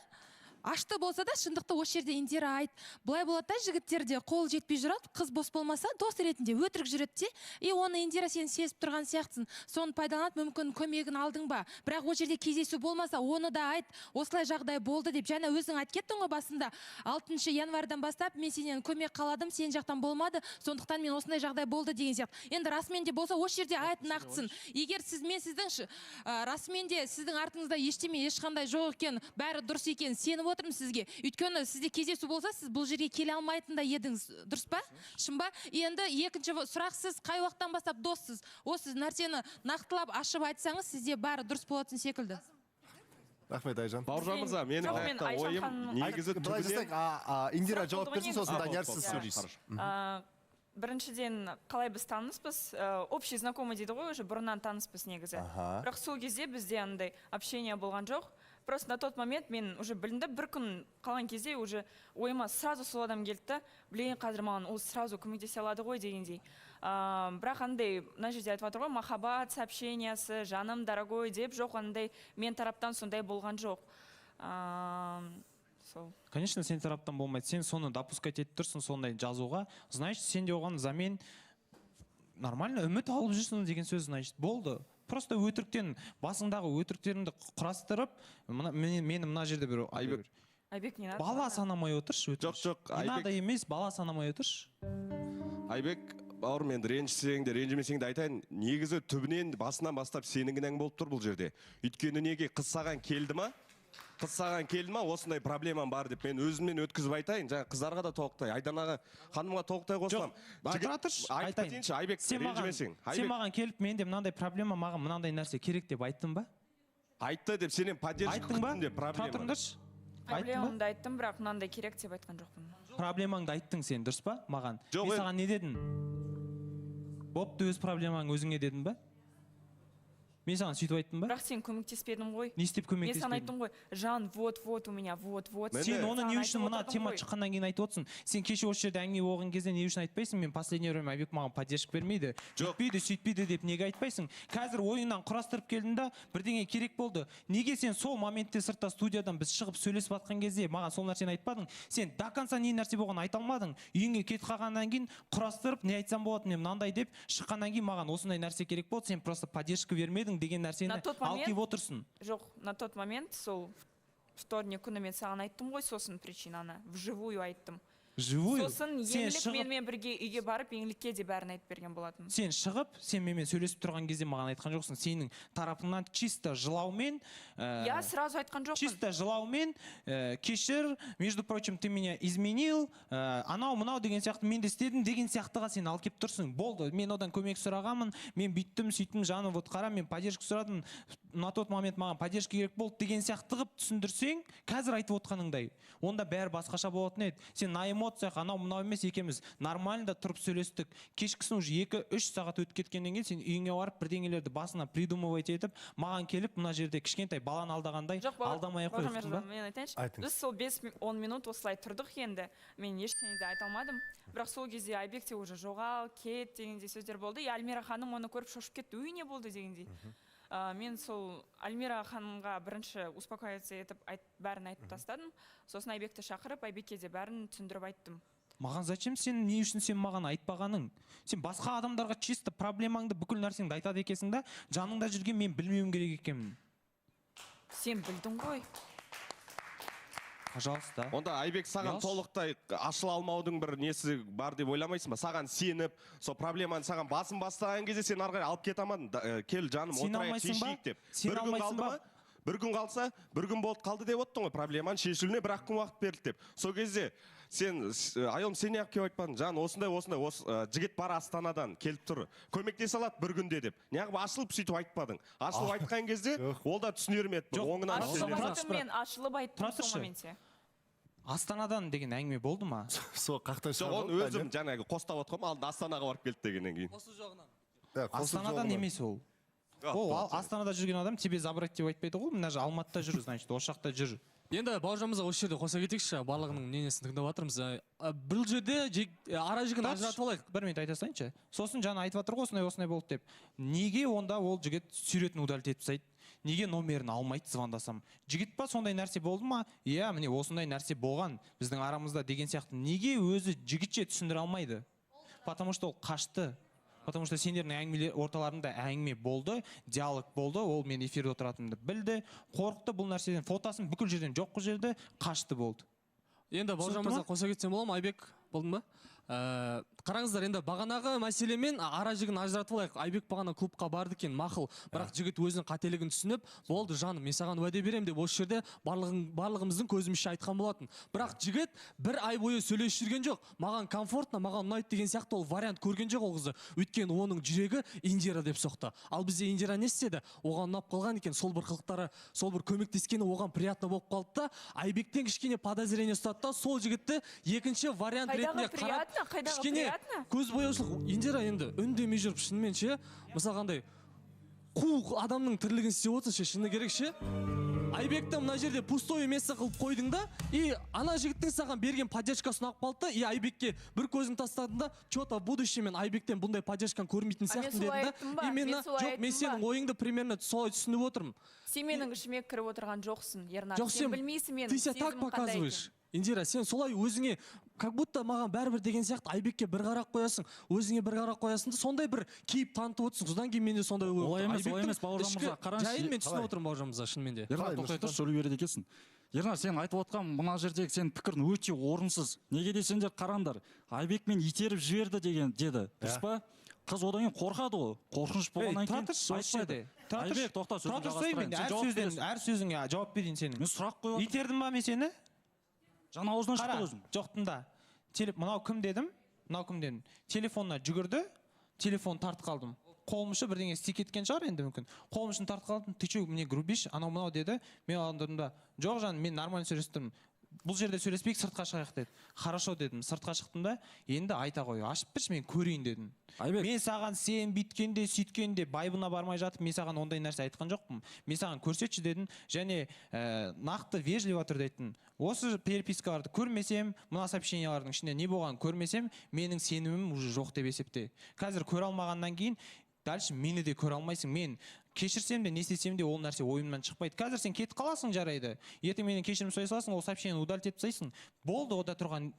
Ашты болса да шындықты осы жерде Индира айт. Былай болады да, жігіттерде қол жетпей жүреді, қыз бос болмаса дос ретінде өтірік жүреді де, и оны Индира сен сезіп тұрған сияқтысың. Соны пайдаланып мүмкін көмегін алдың ба? Бірақ ол жерде кездесу болмаса, оны да айт. Осылай жағдай болды деп. Жаңа өзің айт кеттің ғой басында. 6 январьдан бастап мен сенен көмек қаладым, сен жақтан болмады. Сондықтан мен осындай жағдай болды деген сияқты. Енді расымен де болса, осы жерде айт нақтысын. Егер мен сіздің расымен де сіздің артыңызда ештеме ешқандай жоқ екен, бәрі дұрыс екен, сеніп отырмын сізге. Өйткені сізде кездесу болса, сіз бұл жерге келе алмайтын да едіңіз. Дұрыс па? Шын ба? Енді екінші сұрақ, сіз қай уақыттан бастап доссыз? Осы нәрсені нақтылап ашып айтсаңыз, сізде бәрі дұрыс болатын секілді. Рахмет, Айжан. Бауыржан мырза, менің ойым негізі Индира жауап берсін, сосын Данияр сіз сөйлейсіз. Біріншіден, қалай біз таныспыз? Общий знакомый дейді ғой, уже бұрыннан таныспыз негізі. Бірақ сол кезде бізде андай общение болған жоқ. Просто на тот момент мен уже білінді, бір күн қалған кезде уже ойыма сразу сол адам келді, блин, қазір маған ол сразу көмектесе алады ғой дегендей. Бірақ андай, мына жерде айтып жатыр ғой, махаббат сообщениясы, жаным, дорогой деп жоқ, андай мен тараптан сондай болған жоқ. Конечно, сен тараптан болмайды. Сен соны допускать етіп тұрсың сондай жазуға. Значит, сен де оған замен нормально үміт алып жүрсің деген сөз, значит, болды. Просто өтіріктен, басыңдағы өтіріктеріңді құрастырып, мені мына жерде бір Айбек не надо? Бала санамай отыршы. Жоқ, не надо емес, бала санамай отыршы. Айбек, бауырым, енді ренжісең де, ренжімесең де айтайын, негізі түбінен басынан бастап сенің кінәң болып тұр бұл жерде. Өйткені неге, қыз саған келді ма? Қыз саған келді ма, осындай проблемам бар деп мен өзіммен өткізіп айтайын, жаңа қыздарға да толықтай, Айданаға, ханымға толықтай қосылам. Айтайыншы, Айбек, ренжімесең. Сен маған келіп, менде мынандай проблема, маған мынандай нәрсе керек деп айттың ба? Айтты деп, сенен поддержка күттім деп проблема. Проблемамды айттым, бірақ мынандай керек деп айтқан жоқпын. Проблемаңды айттың сен, дұрыс па, маған? Мен саған не дедім? Бопты, өз проблемаң өзіңе дедім ба? Мен саған сөйтіп айттым ба? Бірақ сен көмектеспедің ғой. Не істеп көмектеспедің? Мен саған айттым ғой, жан, вот у меня, вот. Сен оны не үшін мына тема шыққаннан кейін айтып отырсың? Сен кеше осы жерде әңгіме болған кезде не үшін айтпайсың? Мен последний время Айбек маған поддержка бермейді. Өйтпейді, сөйтпейді деп неге айтпайсың? Қазір ойыңнан құрастырып келдің да, бірдеңе керек болды. Неге сен сол моментте сыртта студиядан біз шығып сөйлесіп жатқан кезде маған сол нәрсені айтпадың? Сен до конца не нәрсе болғанын айта алмадың. Үйіңе кетіп қалғаннан кейін құрастырып, не айтсам болады, мен мынандай деп шыққаннан кейін маған осындай нәрсе керек болды. Сен просто поддержка бермедің деген нәрсені алып келіп отырсың. Жоқ, на тот момент сол вторник күні мен саған айттым ғой, сосын причинаны вживую айттым. Живую? Сосын еңлік менімен бірге үйге барып, еңлікке де бәрін айтып берген болатын. Сен шығып, сен менімен сөйлесіп тұрған кезде маған айтқан жоқсың. Сенің тарапыңнан чисто жылаумен... Я сразу айтқан жоқпын. Чисто жылаумен, кешір, между прочим, ты меня изменил, анау-мынау деген сияқты мен де істедім деген сияқтыға сен алып келіп тұрсың. Болды, мен одан көмек сұрағанмын, мен бүйттім, сөйттім, жаным, вот қара, мен поддержка сұрадым, на тот момент маған поддержка керек болды деген сияқты қылып түсіндірсең, қазір айтып отқаныңдай, онда бәрі басқаша болатын еді. Сен на эмоциях, анау-мынау емес, екеуміз нормально тұрып сөйлестік. Кешкісін уже 2-3 сағат өтіп кеткеннен кейін сен үйіңе барып бірдеңелерді басына придумывать етіп, маған келіп мына жерде кішкентай баланы алдағандай алдамай ақ қойыпсың ба? Мен айтайыншы, біз сол 5-10 минут осылай тұрдық енді. Мен ештеңе де айта алмадым. Бірақ сол кезде Айбек те уже жоғал, кет дегендей сөздер болды. И Альмира ханым оны көріп шошып кетті, үйіне болды дегендей. Мен сол Альмира ханымға бірінші успокоиться етіп бәрін айтып тастадым. Сосын Айбекті шақырып, Айбекке де бәрін түсіндіріп айттым. Маған зачем сен, не үшін сен маған айтпағаның? Сен басқа адамдарға чисто проблемаңды, бүкіл нәрсеңді айтады екенсің да, жаныңда жүрген мен білмеуім керек екенмін. Сен білдің ғой. Пожалуйста. Онда Айбек саған толықтай ашыла алмаудың бір несі бар деп ойламайсың ба? Саған сеніп, сол проблеманы саған басын бастаған кезде сен арғай алып кете алмадың. Кел жаным, отырайық, шешейік деп. Сен алмайсың ба? Бір күн қалса, бір күн болды қалды деп оттың ғой, проблеманы шешілуіне бір-ақ күн уақыт берді деп. Сол кезде сен, айолым, сен неғып келіп айтпадың? Жан, осындай, жігіт бар Астанадан келіп тұр. Көмектесе алады бір күнде деп. Неғып ашылып сөйтіп айтпадың? Ашылып айтқан кезде ол да түсінерім еді. Мен ашылып айттым сол моментте. Астанадан деген әңгіме болды ма? Сол қақтан шығарып. Оны өзім жаңағы қостап отқам, алдында Астанаға барып келді дегеннен кейін. Астанадан емес ол. Ол Астанада жүрген адам тебе забрать деп айтпайды ғой, мына Алматыда жүр, значит, осы жақта жүр. Енді бауыржанымызға осы жерде қоса кетейікші, барлығының мнениесін тыңдап жатырмыз. Бұл жерде ара жігін ажыратып алайық. Бір минут айта салайыншы. Сосын жаңа айтып жатыр ғой, осындай болды деп. Неге онда ол жігіт суретін удалить етіп тастайды? Неге номерін алмайды звондасам? Жігіт па сондай нәрсе болды ма? Иә, міне осындай нәрсе болған біздің арамызда деген сияқты. Неге өзі жігітше түсіндіре алмайды? Потому что ол қашты. Потому что сендердің әңгімелер орталарында әңгіме болды, диалог болды, ол мен эфирде отыратынымды білді, қорықты бұл нәрседен, фотосын бүкіл жерден жоқ қыл жерде қашты болды. Енді бауыржанымызға қоса кетсем бола ма, Айбек, болдың ба? Қараңыздар, енді бағанағы мәселемен ара жігін ажыратып алайық. Айбек бағана клубқа барды екен, мақұл, бірақ жігіт өзінің қателігін түсініп, болды жаным, мен саған уәде беремін деп осы жерде барлығымыздың көзімізше айтқан болатын. Бірақ жігіт бір ай бойы сөйлесіп жүрген жоқ. Маған комфортно, маған ұнайды деген сияқты ол вариант көрген жоқ ол қызды. Өйткені оның жүрегі Индира деп соқты. Ал бізде Индира не істеді? Оған ұнап қалған екен, сол бір қылықтары, сол бір көмектескені оған приятно болып қалды да, Айбектен кішкене подозрение ұстады да, сол жігітті екінші вариант ретінде қарап кішкене көз бояушылық. Индира енді үндемей жүріп шынымен ше, мысалы қандай қу адамның тірлігін істеп отырсың ше, шыны керек ше. Айбекті мына жерде пустой место қылып қойдың да, и ана жігіттің саған берген поддержкасын алып қалды да, и Айбекке бір көзін тастадың да, что-то в будущем мен Айбектен бұндай поддержканы көрмейтін сияқтымын дедің да. Именно жоқ, мен сенің ойыңды примерно солай түсініп отырмын. Сен менің ішіме кіріп отырған жоқсың, Ернат. Жоқ, сен білмейсің менің ты себя так показываешь. Индира, сен солай өзіңе, как будто маған бәрібір деген сияқты Айбекке бір қарап қоясың, өзіңе бір қарап қоясың да, сондай бір кейіп танытып отырсың. Содан кейін менде сондай ой. Олай емес бауыржан мырза, қараңызшы. Жайын мен түсініп отырмын бауыржан мырза, шынымен де. Ернар, тоқтай тұршы, сөйлей береді екенсің. Ернар, сен айтып отқан мына жердегі сенің пікірің өте орынсыз. Неге десеңдер, қараңдар, Айбек мен итеріп жіберді деген деді. Дұрыс па? Қыз одан кейін қорқады ғой. Қорқыныш болғаннан кейін айтпайды. Айбек, тоқта, сөзін жалғастырайын. Әр сөзіңе жауап берейін сенің. Мен сұрақ қойып итердім ба мен сені? Жаңа аузынан шықты өзім. Жоқ, тыңда. Мынау кім дедім? Телефонына жүгірді, телефон тартып қалдым. Қолым ұшы бірдеңе істеп кеткен шығар енді мүмкін. Қолым ұшын тартып қалдым, ты че, мне грубишь, анау деді. Мен алдым да, жоқ жаным, мен нормально сөйлесіп тұрмын. Бұл жерде сөйлеспейік, сыртқа шығайық деді. Хорошо дедім, сыртқа шықтым да, енді айта қой, ашып берші, мен көрейін дедім. Мен саған сен бүйткенде, сөйткенде, байбына бармай жатып, мен саған ондай нәрсе айтқан жоқпын. Мен саған көрсетші дедім, және нақты вежливо түрде айттым. Осы перепискаларды көрмесем, мына сообщениялардың ішінде не болғанын көрмесем, менің сенімім уже жоқ деп есепте. Қазір көре алмағаннан кейін, дальше мені де көре алмайсың. Мен кешірсем де, не істесем де ол нәрсе ойымнан шықпайды. Қазір сен кетіп қаласың, жарайды. Ертең менен кешірім сұрай саласың, ол сообщениені удалить етіп тастайсың. Болды, ода тұрған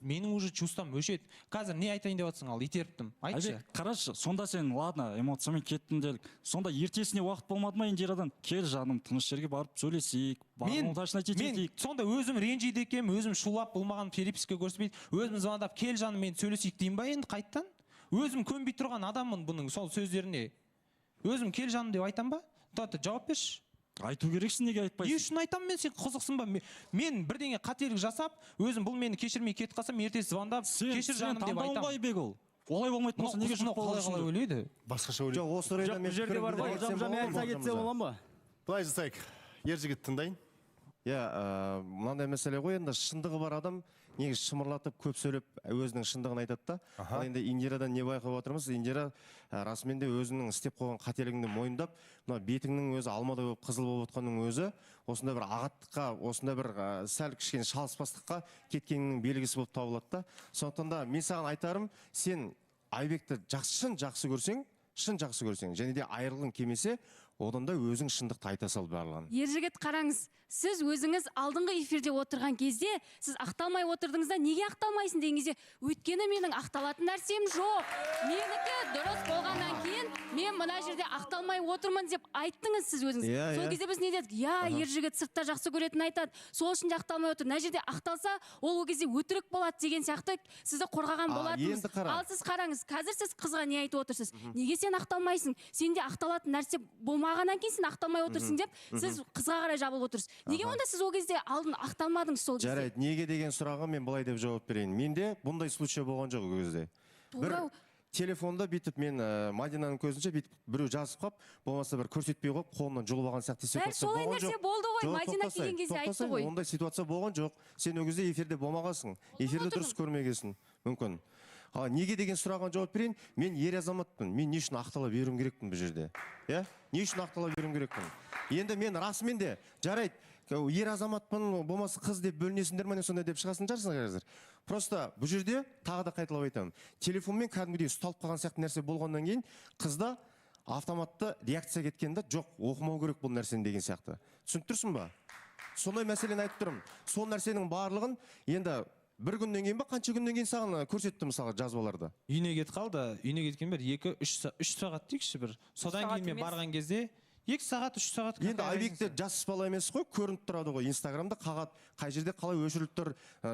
менің уже чувствам өшеді. Қазір не айтайын деп жатсың, ал итеріптім. Айтшы. Қарашы, сонда сен ладно, эмоциямен кеттің делік. Сонда ертесіне уақыт болмады ма Индирадан? Кел жаным, тыныш жерге барып сөйлесейік. Мен сонда өзім ренжиді екем, өзім шулап, бұл маған переписка көрсетпейді. Өзім звондап, кел жаным, мен сөйлесейік дейін ба енді қайттан? Өзім көнбей тұрған адаммын бұның сол сөздеріне. Өзім кел жаным деп айтам ба? Жауап берші. Айту керексің, неге айтпайсың? Не үшін айтамын мен, сен қызықсың ба? Мен бірдеңе қателік жасап, өзім бұл мені кешірмей кетіп қалсам, ертесі звондап, кешір жаным деп айтам. Сен таңдауың Айбек ол. Олай болмайтын болса неге жұп болып қалай ойлайды? Басқаша ойлайды. Жоқ, осы орайда мен айта кетсем бола ма? Былай жасайық. Ер жігіт тыңдайын. Мынандай мәселе ғой, енді шындығы бар адам негізі шымырлатып көп сөйлеп өзінің шындығын айтады да. Ал енді Индирадан не байқап отырмыз? Индира расымен де өзінің істеп қойған қателігін мойындап, мына бетіңнің өзі алмадай болып қызыл болып отқанның өзі осындай бір ағаттыққа, осындай бір сәл кішкене шалыспастыққа кеткенінің белгісі болып табылады да. Сондықтан да мен саған айтарым, сен Айбекті шын жақсы көрсең, және де айырылғың келмесе, одан да өзің шындықты айта сал барлығын. Ержігіт, қараңыз, сіз өзіңіз алдыңғы эфирде отырған кезде, сіз ақталмай отырдыңыз да, неге ақталмайсың деген кезде, өйткені менің ақталатын нәрсем жоқ. Менікі дұрыс болғаннан кейін, мен мына жерде ақталмай отырмын деп айттыңыз сіз өзіңіз. Сол кезде біз не дедік? Ержігіт сыртта жақсы көретінін айтады, сол үшін де ақталмай отыр. Мына жерде ақталса, ол кезде өтірік болады деген сияқты сізді қорғаған болатынбыз. Ал сіз қараңыз, қазір сіз қызға не айтып отырсыз? Неге сен ақталмайсың? Сенде ақталатын нәрсе болмағаннан кейін сен ақталмай отырсың деп, сіз қызға қарай жабылып отырсыз. Неге онда сіз ол кезде алдын ақталмадыңыз сол кезде? Жарайды, неге деген сұрағын мен былай деп жауап берейін. Менде бұндай случай болған жоқ ол кезде. Бір телефонда битіп мен Мадинаның көзінше битіп біреу жазып қап, болмаса бір көрсетпей қойып, қолынан жұлып алған сияқты ситуация солай нәрсе болды ғой, Мадина келген кезде айтты ғой. Ондай ситуация болған жоқ. Сен ол кезде эфирде болмағансың. Эфирде дұрыс көрмегенсің. Мүмкін. Неге деген сұрағын жауап берейін? Мен ер азаматпын. Мен не үшін ақтала беруім керекпін бұл жерде? Не үшін ақтала беруім керекпін? Енді мен расымен де жарайды, ер азаматпын болмаса қыз деп бөлінесіңдер ме сондай деп шығасың шығарсыңдар қазір. Просто бұл жерде тағы да қайталап айтамын. Телефонмен кәдімгідей ұсталып қалған сияқты нәрсе болғаннан кейін қызда автоматты реакция кеткенде жоқ, оқымау керек бұл нәрсені деген сияқты. Түсініп тұрсың ба? Сондай мәселені айтып тұрмын. Сол нәрсенің барлығын енді бір күннен кейін ба, қанша күннен кейін саған көрсетті мысалы жазбаларды? Үйіне кетіп қалды. Үйіне кеткен бір 2-3 сағат дейікші бір. Содан кейін мен барған кезде 2 сағат, 3 сағат. Енді Айбекте жас бала емес қой, көрініп тұрады ғой. Инстаграмда қай жерде қалай өшіріліп тұр,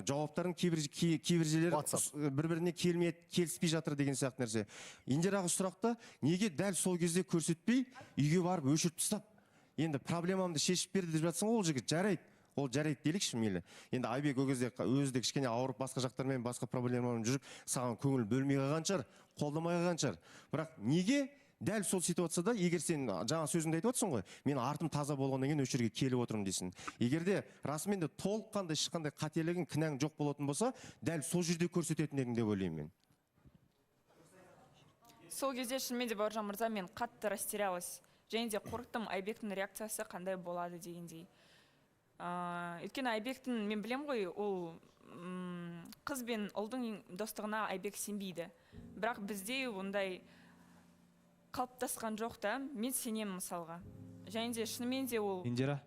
жауаптардың кейбір жерлері бір-біріне келіспей жатыр деген сияқты нәрсе. Индираға сұрақта неге дәл сол кезде көрсетпей үйге барып өшіріп тастап, енді проблемамды шешіп берді деп жатсың, ол жігіт жарайды. Ол жарайды делікші мейлі. Енді Айбек ол кезде өзі де кішкене ауырып басқа жақтармен басқа проблемамен жүріп, саған көңіл бөлмей қалған шығар, қолдамай қалған шығар. Бірақ неге дәл сол ситуацияда, егер сен жаңа сөзіңді айтып отырсың ғой, мен артым таза болғаннан кейін осы жерге келіп отырмын дейсің. Егер де расымен де толыққандай ешқандай қателігің, кінәң жоқ болатын болса, дәл сол жерде көрсететін едің деп ойлаймын мен. Сол кезде шынымен де Бауыржан мырза, мен қатты растерялась. Және де қорықтым, Айбектің реакциясы қандай болады дегендей. Өйткені Айбектің, мен білем ғой, ол қыз бен ұлдың достығына Айбек сенбейді. Бірақ бізде ондай қалыптасқан жоқ та, мен сенемін мысалға. Және де шынымен де ол... Индира,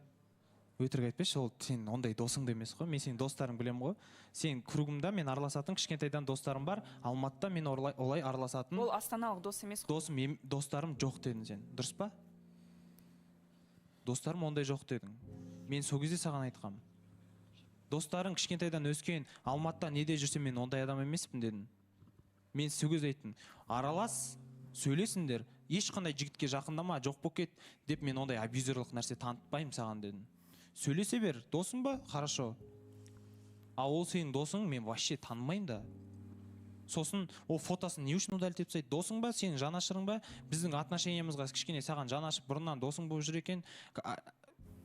өтірік айтпеші, ол сен ондай досыңды емес қой. Мен сенің достарың білем ғой. Сен кругымда мен араласатын кішкентайдан достарым бар. Алматыда мен олай араласатын. Ол астаналық дос емес қой. Достарым жоқ дедің сен. Дұрыс па? Достарым ондай жоқ дедің. Мен сол кезде саған айтқам. Достарың кішкентайдан өскен, Алматыда неде жүрсе мен ондай адам емеспін дедің. Мен сол кезде айттым. Аралас, сөйлесіңдер, ешқандай жігітке жақындама, жоқ болып кет деп мен ондай абьюзерлік нәрсе танытпаймын саған дедім. Сөйлесе бер, досың ба? Хорошо. А ол сенің досың, мен вообще танымаймын да. Сосын ол фотосын не үшін удалить етіп тастайды? Досың ба, сенің жанашырың ба? Біздің отношениямызға кішкене саған жанашып бұрыннан досың болып жүр екен.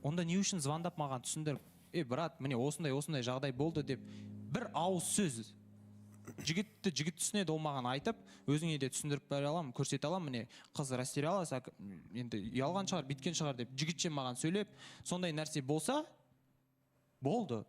Онда не үшін звондап маған түсіндіріп, брат, міне осындай жағдай болды деп бір ауыз сөз жігіт түсінеді, ол маған айтып, өзіңе де түсіндіріп бере аламын, көрсете аламын, міне қыз растерялась, енді ұялған шығар, биткен шығар деп жігітше маған сөйлеп, сондай нәрсе болса, болды.